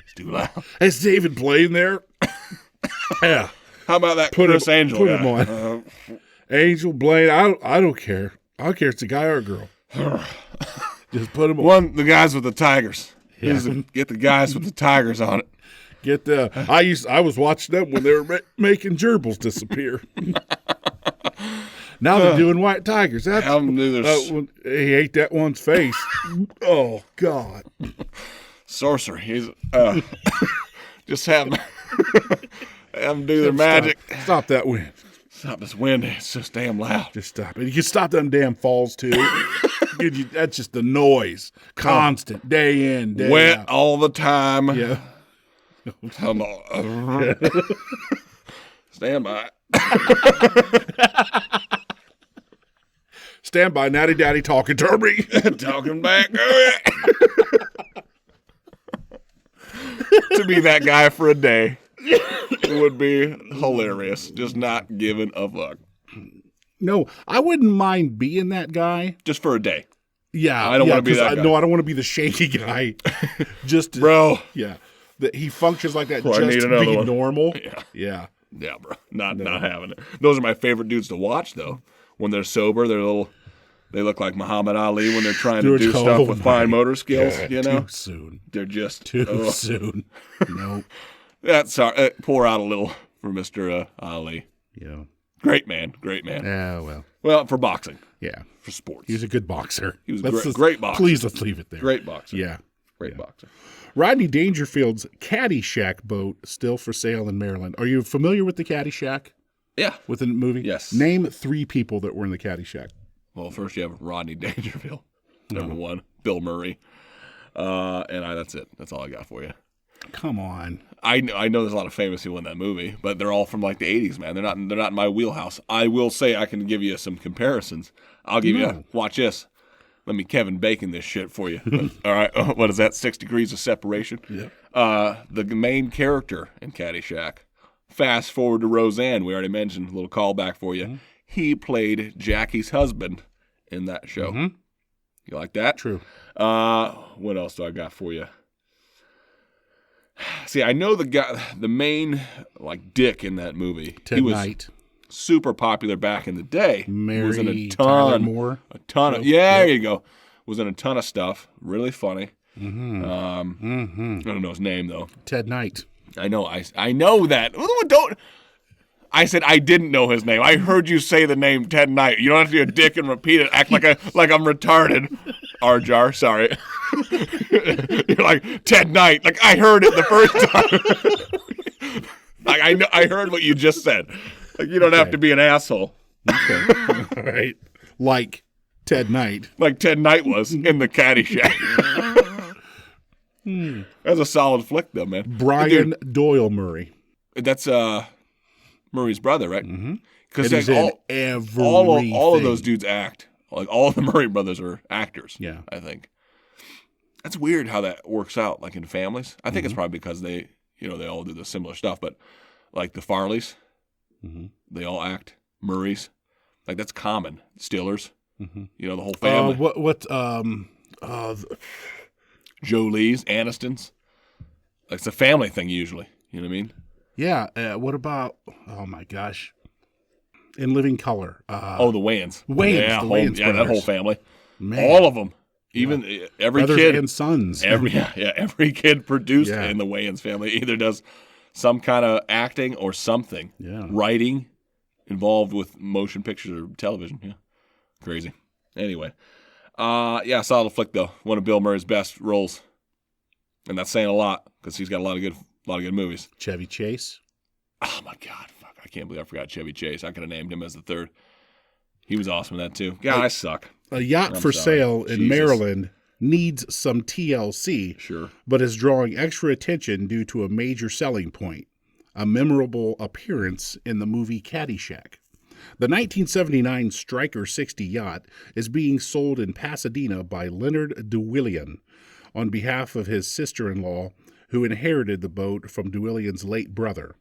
It's too loud. Is David playing there? Yeah. How about that Put Chris him- Angel put guy? him on. Angel Blaine, I don't care. I don't care if it's a guy or a girl. Just put him on. The guys with the tigers. Yeah. Get the guys with the tigers on it. Get the. I was watching them when they were making gerbils disappear. Now they're doing white tigers. That's Have 'em do their when he ate that one's face. Oh God! sorcery. He's just have them do their magic. Stop that wind. Stop this wind. It's just damn loud. Just stop it. You can stop them damn falls too. That's just the noise, constant, day in, day Wet out. all the time. Yeah. Come on. Stand by. Stand by, Natty Daddy talking to me. Talking back. To be that guy for a day would be hilarious. Just not giving a fuck. No, I wouldn't mind being that guy. Just for a day. Yeah, I don't wanna be 'cause that guy. No, I don't want to be the shaky guy. Just to, Bro. Yeah, that he functions like that Well, I just need to another be one. normal. Yeah. Yeah. Yeah, bro. Not having it. Those are my favorite dudes to watch, though. When they're sober, they look like Muhammad Ali when they're trying to do stuff with fine motor skills. God, You know, too soon. they're just Too soon. Nope. That's pour out a little for Mr. Ali. Yeah. Great man, great man. Yeah. Well. Well, for boxing, Yeah. for sports, He was a good boxer. He was Let's great boxer. Please, let's leave it there. great boxer. Yeah. Great boxer. Rodney Dangerfield's Caddyshack boat still for sale in Maryland. Are you familiar with the Caddyshack? Yeah. With the movie? Yes. Name 3 people that were in the Caddyshack. Well, first you have Rodney Dangerfield, number one. Bill Murray, that's it. That's all I got for you. Come on. I know there's a lot of famous people in that movie, but they're all from like the 80s, man. They're not in my wheelhouse. I will say I can give you some comparisons. I'll give you watch this. Let me Kevin Bacon this shit for you. All right, what is that? 6 degrees of separation. Yeah. The main character in Caddyshack. Fast forward to Roseanne. We already mentioned a little callback for you. Mm-hmm. He played Jackie's husband in that show. Mm-hmm. You like that? True. What else do I got for you? See, I know the main dick in that movie. Ted he was Knight. super popular back in the day. Was in a Tyler ton, Moore. a ton of there you go. Was in a ton of stuff. Really funny. Mm-hmm. I don't know his name though. Ted Knight. I know. I know that. Don't. I said I didn't know his name. I heard you say the name Ted Knight. You don't have to be a dick and repeat it. Act like I'm retarded. Arjar, sorry. You're like Ted Knight. Like I heard it the first time. Like I know. I heard what you just said. Like you don't have to be an asshole. Okay. All right. Like Ted Knight. Like Ted Knight was in the Caddyshack. That's a solid flick, though, man. Brian Doyle Murray. That's Murray's brother, right? Mm-hmm. Because he's in everything. all of those dudes act. Like all of the Murray brothers are actors. Yeah, I think that's weird how that works out. Like in families, I think it's probably because they all do the similar stuff. But like the Farleys, they all act. Murrays, like that's common. Stillers, the whole family. Jolie's, Anistons. Like it's a family thing usually. You know what I mean? Yeah. What about? Oh my gosh. In Living Color. The Wayans. Wayans. Yeah, the Wayans that whole brothers. family. Man. All of them. Even every Brothers kid and sons. Every kid produced in the Wayans family either does some kind of acting or something. Yeah. Writing involved with motion pictures or television. Yeah. Crazy. Anyway. Solid flick though. One of Bill Murray's best roles. And that's saying a lot because he's got a lot of good movies. Chevy Chase. Oh my God. Fuck. I can't believe I forgot Chevy Chase. I could have named him as the third. He was awesome in that too. God, I suck. A yacht for sale in Maryland needs some TLC, sure, but is drawing extra attention due to a major selling point, a memorable appearance in the movie Caddyshack. The 1979 Striker 60 yacht is being sold in Pasadena by Leonard DeWillian on behalf of his sister-in-law, who inherited the boat from DeWillian's late brother.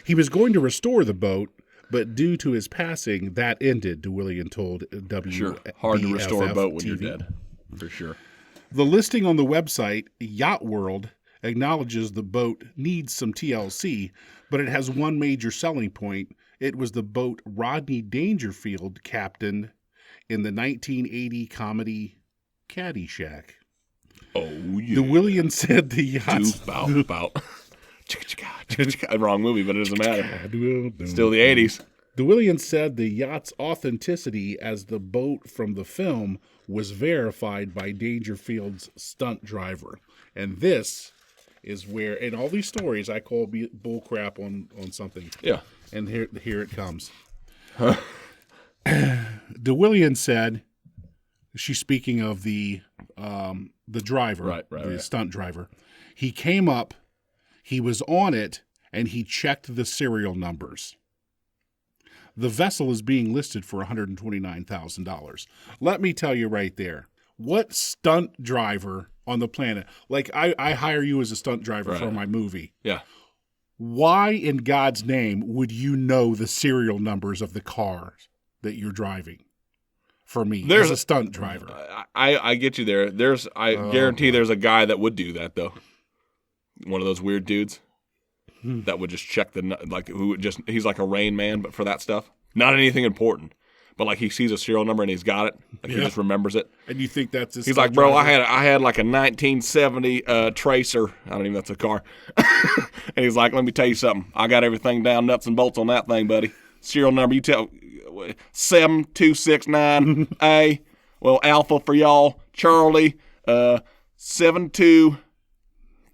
He was going to restore the boat, but due to his passing, that ended, DeWillian told WBFF Sure. Hard to restore a boat when TV. you're dead, for sure. The listing on the website, Yacht World, acknowledges the boat needs some TLC, but it has one major selling point. It was the boat Rodney Dangerfield captained in the 1980 comedy Caddyshack. Oh, yeah. DeWillian said the yacht's... Wrong movie, but it doesn't matter. Still the 80s. DeWillian said the yacht's authenticity as the boat from the film was verified by Dangerfield's stunt driver. And this is where, in all these stories, I call bullcrap on something. Yeah. And here it comes. DeWillian said, she's speaking of the driver, the stunt driver. He came up, he was on it, and he checked the serial numbers. The vessel is being listed for $129,000. Let me tell you right there, what stunt driver on the planet, like I hire you as a stunt driver for my movie. Yeah. Why in God's name would you know the serial numbers of the cars that you're driving? For me, as a stunt driver. I get you there. I guarantee there's a guy that would do that though. One of those weird dudes that would just check he's like a Rain Man, but for that stuff. Not anything important. But like he sees a serial number and he's got it. Like he just remembers it. And you think that's his He's like, bro, I had like a 1970 Tracer. I don't even know if that's a car. And he's like, let me tell you something. I got everything down nuts and bolts on that thing, buddy. Serial number, you tell 7269A. Well, Alpha for y'all. Charlie 72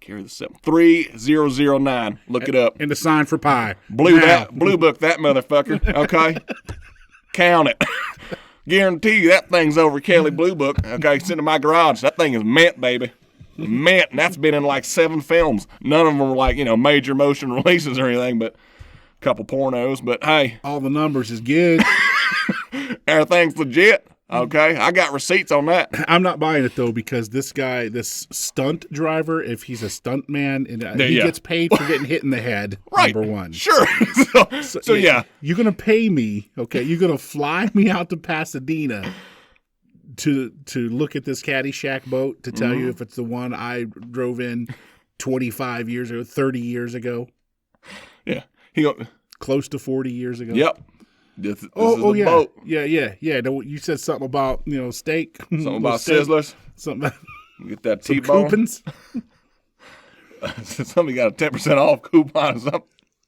carry the 3009. Look it up. And the sign for pi. Blue book that motherfucker. Okay. Count it. Guarantee you that thing's over Kelly Blue Book. Okay, it's in my garage. That thing is mint, baby. Mint. And that's been in like 7 films. None of them were like, major motion releases or anything, but a couple pornos. But hey. All the numbers is good. Everything's legit. Okay, I got receipts on that. I'm not buying it though because this guy, this stunt driver, if he's a stunt man, and he gets paid for getting hit in the head. Right. Number one. Sure. So yeah, you're gonna pay me. Okay, you're gonna fly me out to Pasadena to look at this Caddyshack boat to tell you if it's the one I drove in 25 years ago, 30 years ago. Yeah. Close to 40 years ago. Yep. This is Oh, the yeah. boat. Yeah. No, you said something about, steak. Something about Sizzlers. Something about Get that some T-bone. coupons. Somebody got a 10% off coupon or something.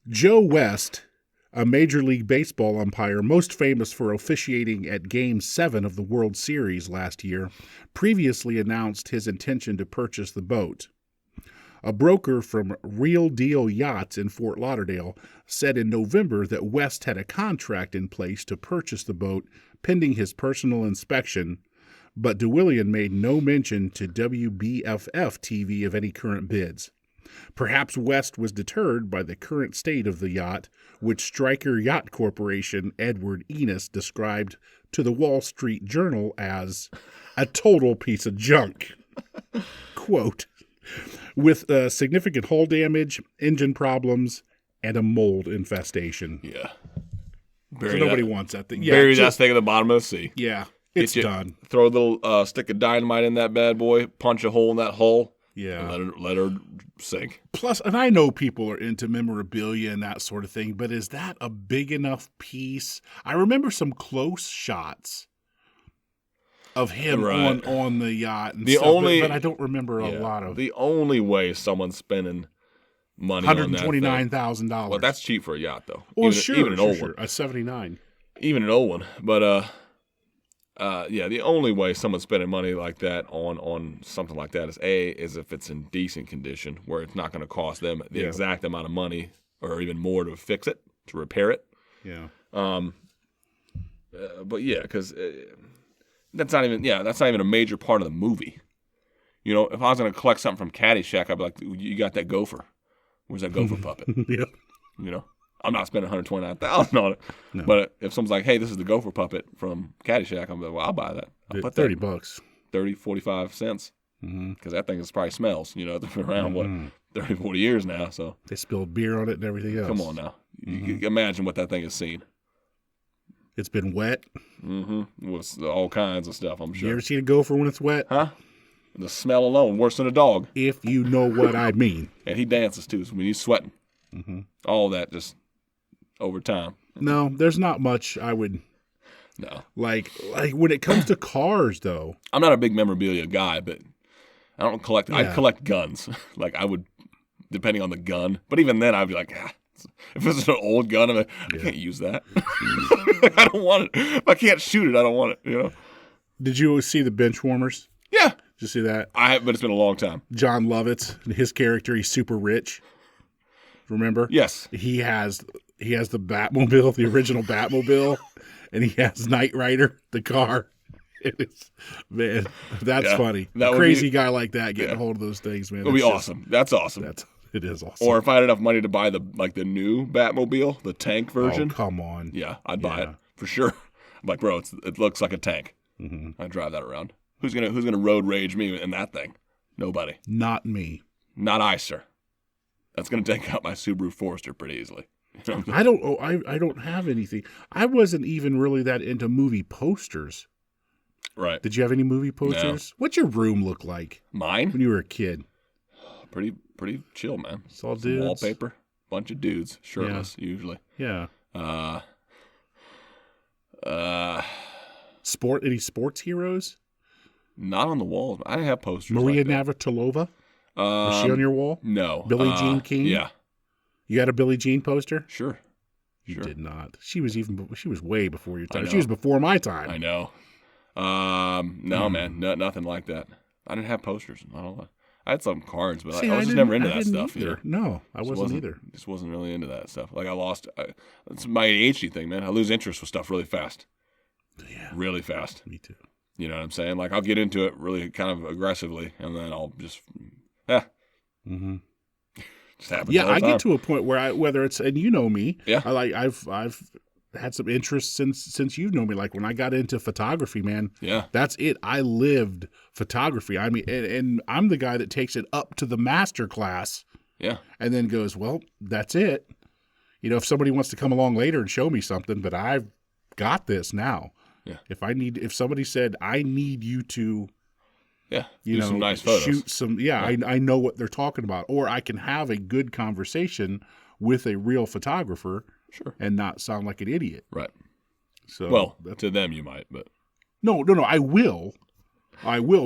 Joe West, a Major League Baseball umpire most famous for officiating at Game 7 of the World Series last year, previously announced his intention to purchase the boat. A broker from Real Deal Yachts in Fort Lauderdale said in November that West had a contract in place to purchase the boat pending his personal inspection, but DeWillian made no mention to WBFF TV of any current bids. Perhaps West was deterred by the current state of the yacht, which Stryker Yacht Corporation Edward Enos described to the Wall Street Journal as a total piece of junk. Quote, with significant hull damage, engine problems, and a mold infestation. Yeah. So nobody wants that thing. Yeah, Bury that thing at the bottom of the sea. Yeah, it's done. Throw a little stick of dynamite in that bad boy, punch a hole in that hull, Yeah. and let her sink. Plus, and I know people are into memorabilia and that sort of thing, but is that a big enough piece? I remember some close shots of him on the yacht and stuff, but I don't remember a lot of. The only way someone's spending money on that $129,000. Well, that's cheap for a yacht, though. Well, even an old one. A 79. Even an old one. But, the only way someone's spending money like that on something like that is if it's in decent condition, where it's not going to cost them the exact amount of money or even more to fix it, to repair it. Yeah. But yeah, because that's not even a major part of the movie. You know, if I was going to collect something from Caddyshack, I'd be like, you got that gopher. Where's that gopher puppet? Yeah. You know, I'm not spending $129,000 on it. No. But if someone's like, hey, this is the gopher puppet from Caddyshack, I'm like, well, I'll buy that. I'll put $30. 30, 45 cents. Because that thing probably smells. You know, it's been around, 30, 40 years now. So they spilled beer on it and everything else. Come on now. You can imagine what that thing has seen. It's been wet. With all kinds of stuff, I'm sure. You ever seen a gopher when it's wet? Huh? The smell alone, worse than a dog. If you know what I mean. And he dances too, so when he's sweating. All that just over time. No, there's not much I would. No. Like when it comes to cars, though. I'm not a big memorabilia guy, but I don't collect. Yeah. I collect guns. Like I would, depending on the gun. But even then, I'd be like, if it's an old gun, I'm like, I can't use that. I don't want it. If I can't shoot it, I don't want it. You know. Did you see the bench warmers? Yeah. Did you see that? But it's been a long time. John Lovitz, his character, he's super rich. Remember? Yes. He has the Batmobile, the original Batmobile, and he has Knight Rider, the car. Man, that's funny. A crazy guy like that getting a hold of those things, man. It'll be awesome. That's awesome. It is awesome. Or if I had enough money to buy the new Batmobile, the tank version. Oh, come on. Yeah, I'd buy it for sure. I'm like, bro, it looks like a tank. I'd drive that around. Who's gonna road rage me in that thing? Nobody. Not me. Not I, sir. That's gonna take out my Subaru Forester pretty easily. I don't have anything. I wasn't even really that into movie posters. Right. Did you have any movie posters? No. What's your room look like? Mine? When you were a kid? Pretty chill, man. It's all dudes. Wallpaper. Bunch of dudes. Shirtless, usually. Yeah. Any sports heroes? Not on the walls. I didn't have posters. Maria like Navratilova? Was she on your wall? No. Billie Jean King? Yeah. You had a Billie Jean poster? Sure. You did not. She was way before your time. She was before my time. I know. No, man. Nothing like that. I didn't have posters. I don't know. I had some cards, but I was just never into that stuff. Either. No, I wasn't either. Just wasn't really into that stuff. Like it's my ADHD thing, man. I lose interest with stuff really fast. Yeah. Really fast. Me too. You know what I'm saying? Like I'll get into it really kind of aggressively, and then I'll just, just happens. Yeah, all the I time. get to a point where whether it's, and you know me, I've had some interest since you've known me. Like when I got into photography, man, that's it. I lived photography. I mean, and I'm the guy that takes it up to the master class, and then goes, well, that's it. You know, if somebody wants to come along later and show me something, but I've got this now. Yeah. If somebody said, I need you to, do some nice photos. shoot some, I know what they're talking about. Or I can have a good conversation with a real photographer and not sound like an idiot. Right. So well, to them you might, but. No, I will.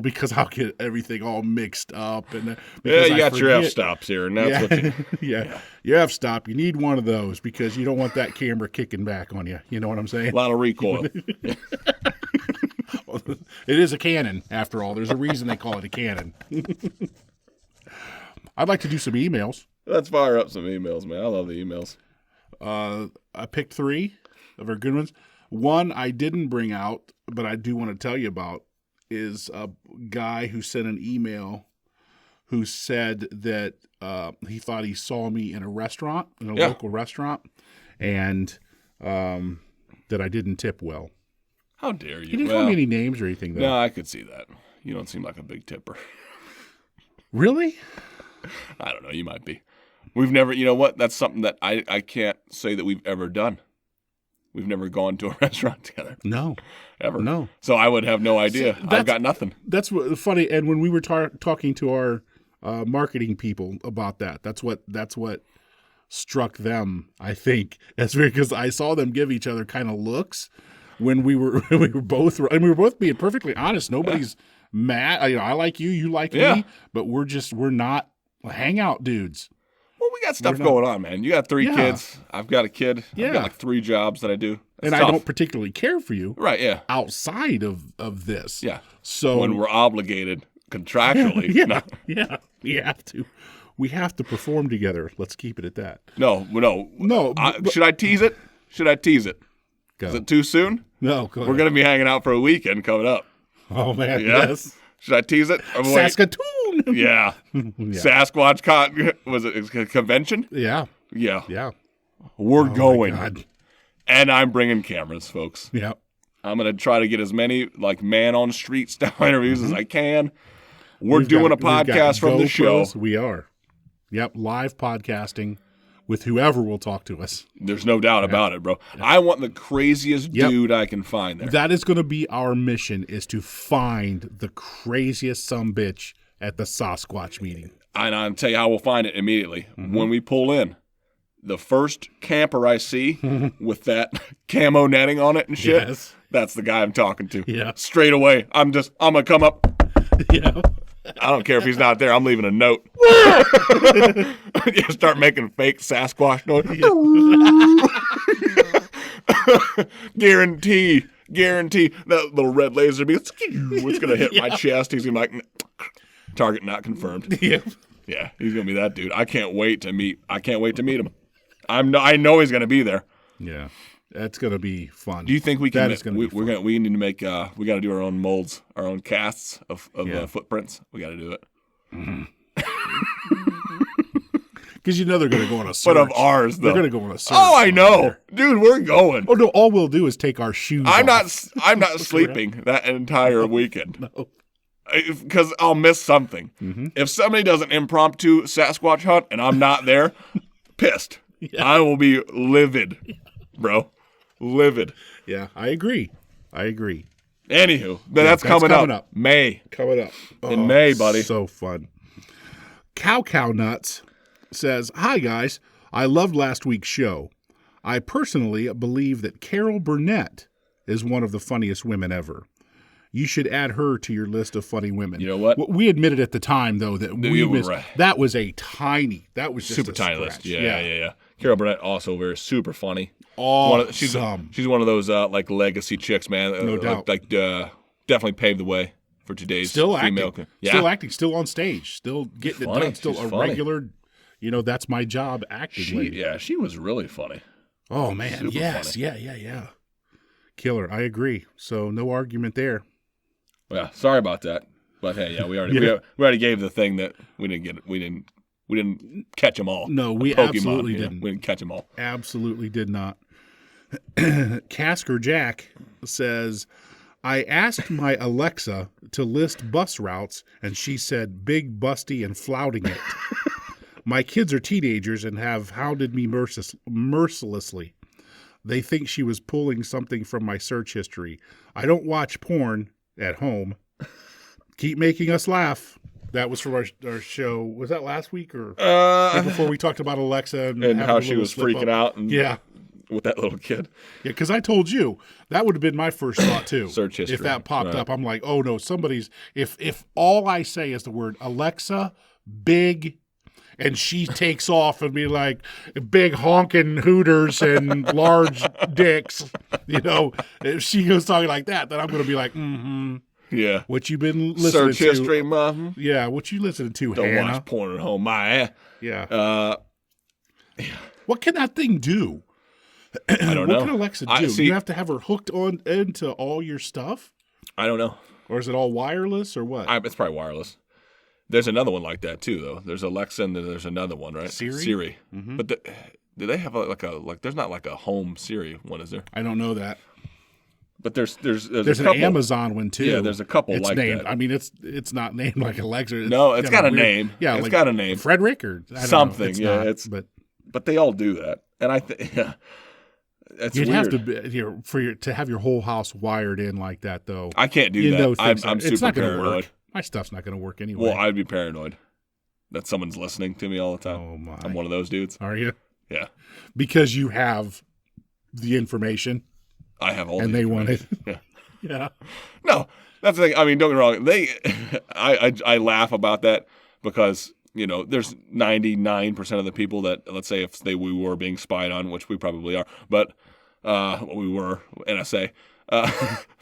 Because I'll get everything all mixed up. And you got your f-stops here, and that's what you... Your f-stop, you need one of those because you don't want that camera kicking back on you. You know what I'm saying? A lot of recoil. It is a Canon, after all. There's a reason they call it a Canon. I'd like to do some emails. Let's fire up some emails, man. I love the emails. I picked 3 of our good ones. One I didn't bring out, but I do want to tell you about, is a guy who sent an email who said that he thought he saw me in a restaurant, in a local restaurant, and that I didn't tip well. How dare you? He didn't call me any names or anything, though. No, I could see that. You don't seem like a big tipper. Really? I don't know. You might be. We've never, you know what? That's something that I can't say that we've ever done. We've never gone to a restaurant together. No. Ever. No. So I would have no idea. I've got nothing. That's what funny. And when we were talking to our marketing people about that, that's what struck them, I think. That's because I saw them give each other kind of looks when we were both being perfectly honest. Nobody's mad. I like you, you like me, but we're not hangout dudes. Well, we got stuff going on, man. You got 3 kids. I've got a kid. I've got like 3 jobs that I do. That's tough. I don't particularly care for you. Right, yeah. Outside of this. Yeah. So when we're obligated contractually. We have to perform together. Let's keep it at that. No. Should I tease it? Go. Is it too soon? No, go ahead. We're going to be hanging out for a weekend coming up. Oh, man, yes. Should I tease it? Saskatoon. Yeah. Sasquatch was it a convention? Yeah. We're going. And I'm bringing cameras, folks. Yeah. I'm going to try to get as many like man on street style interviews as I can. We've doing a podcast from the show. We are. Yep, live podcasting with whoever will talk to us. There's no doubt about it, bro. Yep. I want the craziest dude I can find there. That is going to be our mission, is to find the craziest sumbitch at the Sasquatch meeting. And I'll tell you how we'll find it immediately. When we pull in, the first camper I see with that camo netting on it and shit, that's the guy I'm talking to. Yeah. Straight away, I'm going to come up. Yeah. I don't care if he's not there. I'm leaving a note. Start making fake Sasquatch noise. Guarantee that little red laser beam. It's going to hit my chest. He's going to be like, target not confirmed. Yeah, he's going to be that dude. I can't wait to meet him. I know he's going to be there. Yeah. That's going to be fun. Do you think we can? We need to make. We got to do our own molds, our own casts of footprints. We got to do it. Because they're going to go on a search. But of ours, though. They're going to go on a search. Oh, I know, dude. We're going. Oh no! All we'll do is take our shoes off. I'm not sleeping that entire weekend. No. Because I'll miss something. If somebody does an impromptu Sasquatch hunt and I'm not there, pissed. Yeah. I will be livid, bro. Livid. Yeah, I agree. Anywho, that's coming up. May. Coming up. In May, buddy. So fun. Cow Nuts says, "Hi, guys. I loved last week's show. I personally believe that Carol Burnett is one of the funniest women ever. You should add her to your list of funny women." You know what? We admitted at the time, though, that that was just super tiny list. Yeah. Carol Burnett, also very super funny. Awesome. She's one of those like legacy chicks, man. No doubt. Definitely paved the way for today's female. Still acting, still on stage, still getting it done, still a regular. That's my job, acting. She was really funny. Oh man, super yes, funny. Yeah. Killer. I agree. So no argument there. Yeah, sorry about that. But hey, we already gave the thing that we didn't get. We didn't catch them all. No, we absolutely didn't. We didn't catch them all. Absolutely did not. Casker Jack says, "I asked my Alexa to list bus routes, and she said big, busty, and flouting it. My kids are teenagers and have hounded me mercilessly. They think she was pulling something from my search history. I don't watch porn at home. Keep making us laugh. That was from our show. Was that last week or before we talked about Alexa and how she was freaking out? And yeah. With that little kid. Yeah, because I told you that would have been my first thought too. Search history. If that popped up, I'm like, oh no, somebody's. If all I say is the word Alexa, big, and she takes off and be like big honking hooters and large dicks, if she goes talking like that, then I'm going to be like, yeah. What you been listening to? Search history, Mom. Yeah, what you listening to? Don't Hannah? watch porn at home, my ass. Yeah. What can that thing do? I don't know. What can Alexa do? You have to have her hooked on into all your stuff? I don't know. Or is it all wireless or what? It's probably wireless. There's another one like that too, though. There's Alexa and then there's another one, right? Siri. Mm-hmm. But do they have there's not like a home Siri one, is there? I don't know that. But there's an Amazon one too. Yeah, there's a couple it's like named, that. I mean, it's not named like Alexa. It's got a name. Yeah, it's like got a name. Frederick or something. Know. It's yeah, not, but they all do that, and I think it's you'd weird. have to to have your whole house wired in like that though. I can't do that. I'm it's super not gonna paranoid. Work. My stuff's not going to work anyway. Well, I'd be paranoid that someone's listening to me all the time. Oh my! I'm one of those dudes. Are you? Yeah. Because you have the information. I have all. And they want it. Yeah. Yeah. No, that's the thing. I mean, don't get me wrong. I laugh about that because there's 99% of the people that, let's say, if we were being spied on, which we probably are, but we were NSA,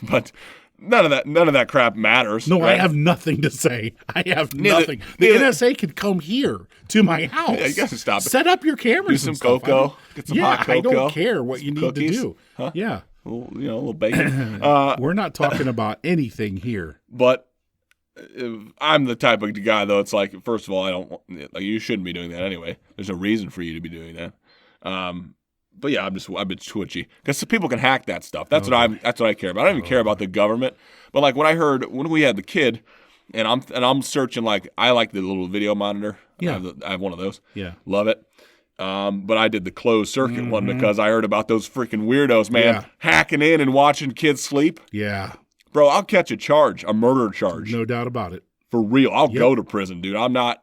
but. None of that crap matters. No, right? I have nothing to say. I have nothing. The NSA could come here to my house. Yeah, you guys can stop it. Set up your cameras. Do some cocoa. Get some hot cocoa. I don't care what you need cookies. to do. Huh? Yeah. A little bacon. We're not talking about anything here. But I'm the type of guy, though. It's like, first of all, you shouldn't be doing that anyway. There's no reason for you to be doing that. But yeah, I've been twitchy because people can hack that stuff. That's what I care about. I don't even care about the government. But like when we had the kid, and I'm searching, like I like the little video monitor. Yeah, I have one of those. Yeah, love it. But I did the closed circuit one because I heard about those freaking weirdos, man, hacking in and watching kids sleep. Yeah, bro, I'll catch a murder charge. No doubt about it. For real, I'll go to prison, dude. I'm not.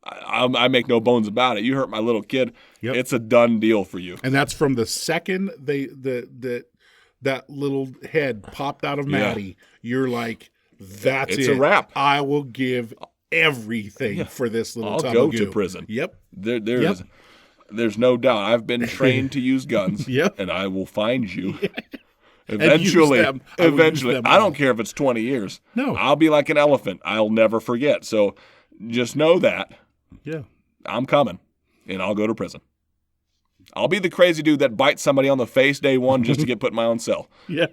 I make no bones about it. You hurt my little kid. Yep. It's a done deal for you. And that's from the second that little head popped out of Maddie. You're like, it's a wrap. I will give everything for this little. I'll go to prison. Yep. There's no doubt. I've been trained to use guns. Yep. And I will find you. Eventually. I don't care if it's 20 years. No. I'll be like an elephant. I'll never forget. So just know that. Yeah. I'm coming, and I'll go to prison. I'll be the crazy dude that bites somebody on the face day one just to get put in my own cell. Yeah.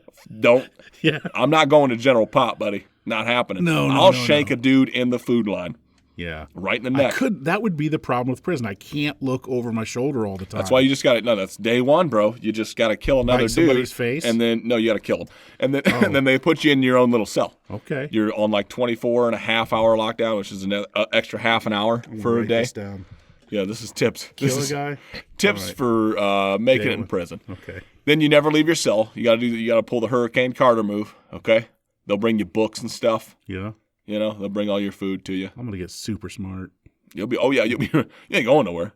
Yeah. I'm not going to General Pop, buddy. Not happening. I'll shank a dude in the food line. Yeah. Right in the neck. That would be the problem with prison. I can't look over my shoulder all the time. That's why you just got to, that's day one, bro. You just got to kill another dude. Somebody's face? And then, no, you got to kill him. And then, and then they put you in your own little cell. Okay. You're on like 24 and a half hour lockdown, which is an extra half an hour for a day. This down. Yeah, this is tips. Kill a guy? Tips for making it in prison. Okay. Then you never leave your cell. You got to pull the Hurricane Carter move, okay? They'll bring you books and stuff. Yeah. They'll bring all your food to you. I'm going to get super smart. You ain't going nowhere.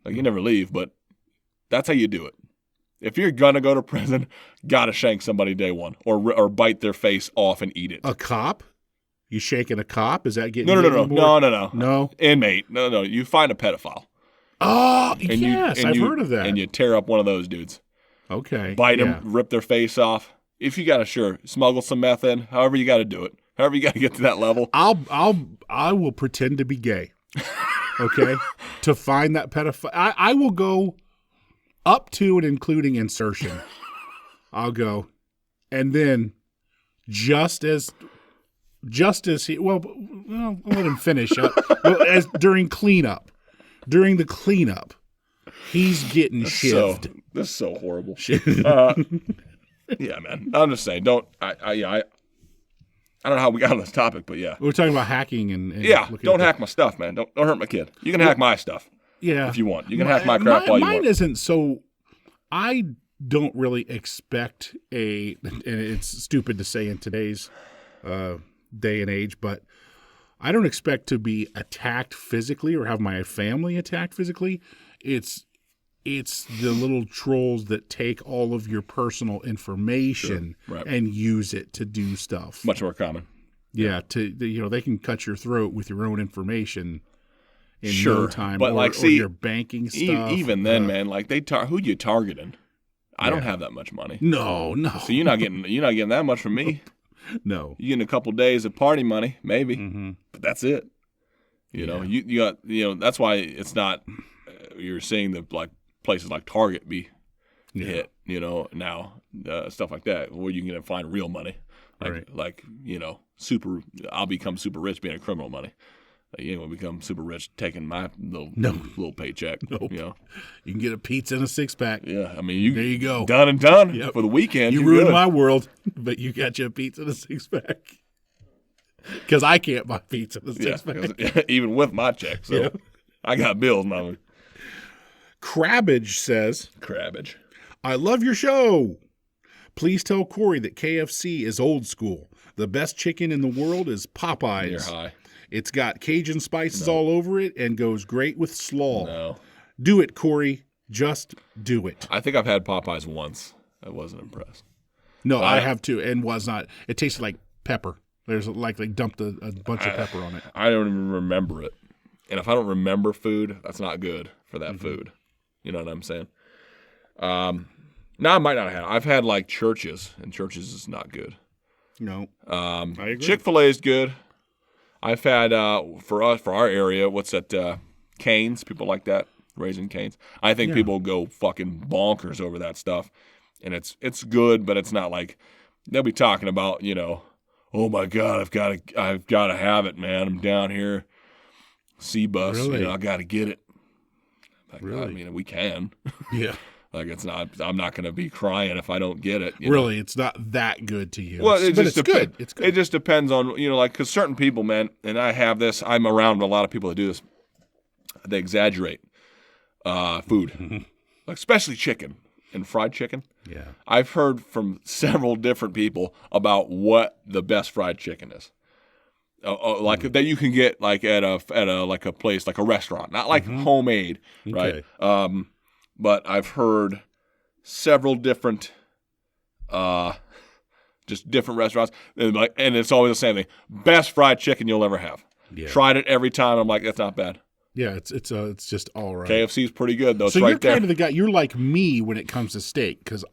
Like, you never leave, but that's how you do it. If you're going to go to prison, got to shank somebody day one or bite their face off and eat it. A cop? You shaking a cop? Is that getting No. Inmate. No. You find a pedophile. Oh, yes. I've heard of that. And you tear up one of those dudes. Okay. Bite them, rip their face off. If you got to, smuggle some meth in, however you got to do it. However you got to get to that level. I will pretend to be gay. Okay? To find that pedophile. I will go up to and including insertion. I'll go. And then just as he, I'll let him finish up. During the cleanup, he's getting shivved. This is so horrible. Yeah, man. I'm just saying, I don't know how we got on this topic, but yeah. We're talking about hacking and don't hack my stuff, man. Don't hurt my kid. You can hack my stuff. Yeah. If you want. You can hack my crap all you want. Mine isn't so. I don't really expect and it's stupid to say in today's day and age, but I don't expect to be attacked physically or have my family attacked physically. It's the little trolls that take all of your personal information and use it to do stuff. Much more common. Yeah, they can cut your throat with your own information in no time. But or your banking stuff. Even then, man, like who you targeting? I don't have that much money. No. So you're not getting that much from me. No. You getting a couple days of party money, maybe, but that's it. You know, you got that's why it's not. You're seeing the places like Target be hit. Now stuff like that where you can find real money, super. I'll become super rich being a criminal money. You ain't gonna become super rich taking my little paycheck. Nope. You can get a pizza and a 6-pack. Yeah, I mean, there you go, done and done for the weekend. You ruined my world, but you got you a pizza and a 6-pack. Because I can't buy pizza and a 6-pack, even with my check. So I got bills, mama. Crabbage says, I love your show. Please tell Cory that KFC is old school. The best chicken in the world is Popeyes. You're high. It's got Cajun spices all over it and goes great with slaw. No. Do it, Cory. Just do it. I think I've had Popeyes once. I wasn't impressed. No, I have too, and was not. It tasted like pepper. There's they dumped a bunch of pepper on it. I don't even remember it. And if I don't remember food, that's not good for that food. You know what I'm saying? No, I might not have. I've had Church's, and Church's is not good. No. I agree. Chick-fil-A is good. I've had for our area, what's that? Canes, people like that, Raising Canes. I think people go fucking bonkers over that stuff, and it's good, but it's not like they'll be talking about oh my God, I've got to have it, man. I'm down here, C-bus, really? I got to get it. Really? I mean, we can. Yeah. It's not. I'm not going to be crying if I don't get it. Really, it's not that good to you. Well, it's good. It's good. It just depends on because certain people, man, and I have this. I'm around a lot of people that do this. They exaggerate food, especially chicken and fried chicken. Yeah, I've heard from several different people about what the best fried chicken is. That you can get at a place like a restaurant, not homemade, right? But I've heard several different, just different restaurants, and it's always the same thing: best fried chicken you'll ever have. Yeah. Tried it every time. I'm like, that's not bad. Yeah, it's just all right. KFC's pretty good though. So it's you're kind of the guy. You're like me when it comes to steak, because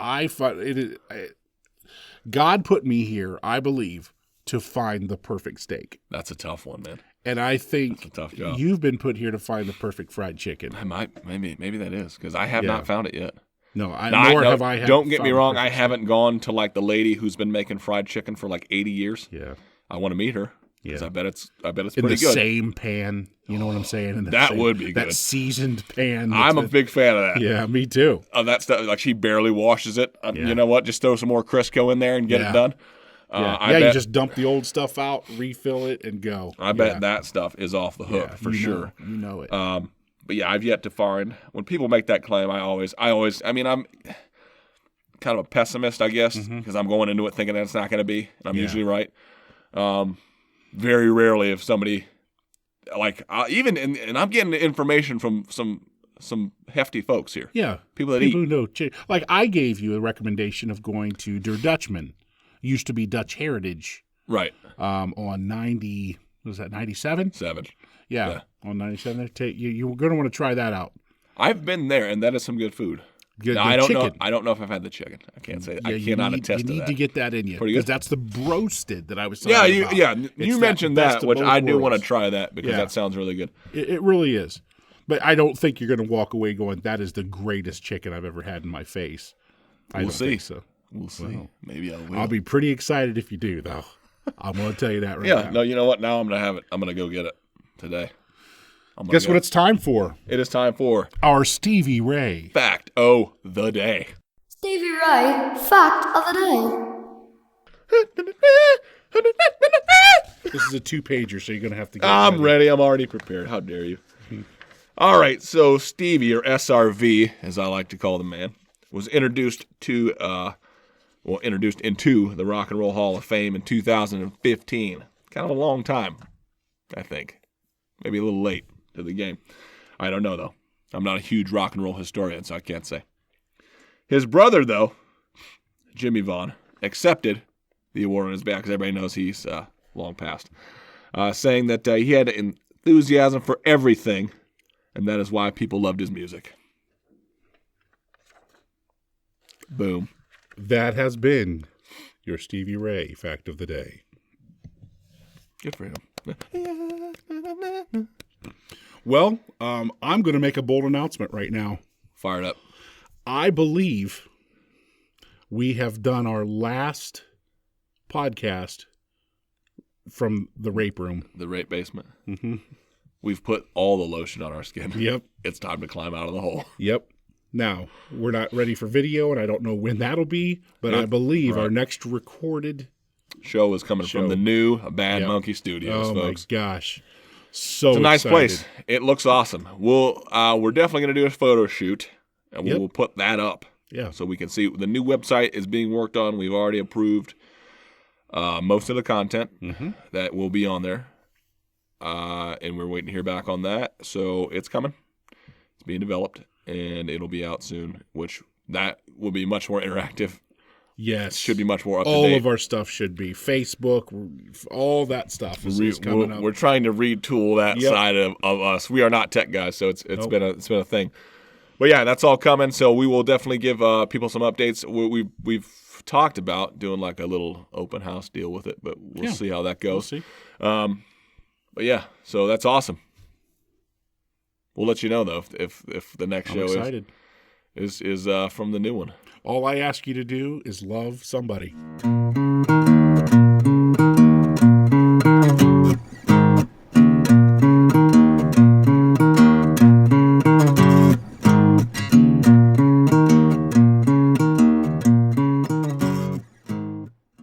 God put me here, I believe, to find the perfect steak. That's a tough one, man. And I think that's a tough job. You've been put here to find the perfect fried chicken. I might, maybe that is, because I have not found it yet. Nor have I. Don't get me wrong. I haven't gone to the lady who's been making fried chicken for 80 years. Yeah, I want to meet her. Yeah, I bet it's pretty good. In the same pan, you know what I'm saying? That would be good. That seasoned pan. I'm a big fan of that. Yeah, me too. Of that stuff, she barely washes it. You know what? Just throw some more Crisco in there and get it done. You just dump the old stuff out, refill it, and go. I bet that stuff is off the hook for sure. You know it. But yeah, I've yet to find when people make that claim. I mean, I'm kind of a pessimist, I guess, because I'm going into it thinking that it's not going to be, and I'm usually right. Very rarely if somebody and I'm getting information from some hefty folks here. Yeah, people eat. Who know. I gave you a recommendation of going to Der Dutchman. Used to be Dutch Heritage. Right. On 90, was that 97? 7. Yeah, on 97. You're going to want to try that out. I've been there, and that is some good food. Now, I don't know if I've had the chicken. I can't say. I cannot attest to that. You need to get that in you, because that's the broasted that I was talking about. Yeah. You mentioned that, which I do want to try that because that sounds really good. It really is. But I don't think you're going to walk away going, that is the greatest chicken I've ever had in my face. I don't think so. We'll see. Well, maybe I will. I'll be pretty excited if you do, though. I'm going to tell you that right now. No, you know what? Now I'm going to have it. I'm going to go get it today. Guess what it's time for? It is time for our Stevie Ray Fact of the Day. Stevie Ray Fact of the Day. This is a 2-pager, so you're going to have to get I'm ready. I'm already prepared. How dare you? All right, so Stevie, or SRV, as I like to call the man, was introduced into the Rock and Roll Hall of Fame in 2015. Kind of a long time, I think. Maybe a little late to the game. I don't know, though. I'm not a huge rock and roll historian, so I can't say. His brother, though, Jimmy Vaughn, accepted the award on his back, because everybody knows he's long past, saying that he had enthusiasm for everything, and that is why people loved his music. Boom. That has been your Stevie Ray fact of the day. Good for him. Well, I'm going to make a bold announcement right now. Fired up. I believe we have done our last podcast from the rape room. The rape basement. Mm-hmm. We've put all the lotion on our skin. Yep. It's time to climb out of the hole. Yep. Now, we're not ready for video, and I don't know when that'll be, but Yep. I believe Right. our next recorded Show is coming from the new Bad Yep. Monkey Studios, oh folks. my gosh. So It's a nice excited. place. It looks awesome. We're definitely going to do a photo shoot, and Yep. we'll put that up. Yeah. So we can see. The new website is being worked on. We've already approved most of the content that will be on there. And we're waiting to hear back on that. So it's coming. It's being developed, and it'll be out soon, which that will be much more interactive. Yes. Should be much more up to all date. of our stuff should be. Facebook, all that stuff is coming up. We're trying to retool that Yep. side of us. We are not tech guys, so it's been a thing. But yeah, that's all coming. So we will definitely give people some updates. We've talked about doing like a little open house deal with it, but we'll see how that goes. We'll see. But yeah, so that's awesome. We'll let you know though if the next show excited. is from the new one. All I ask you to do is love somebody.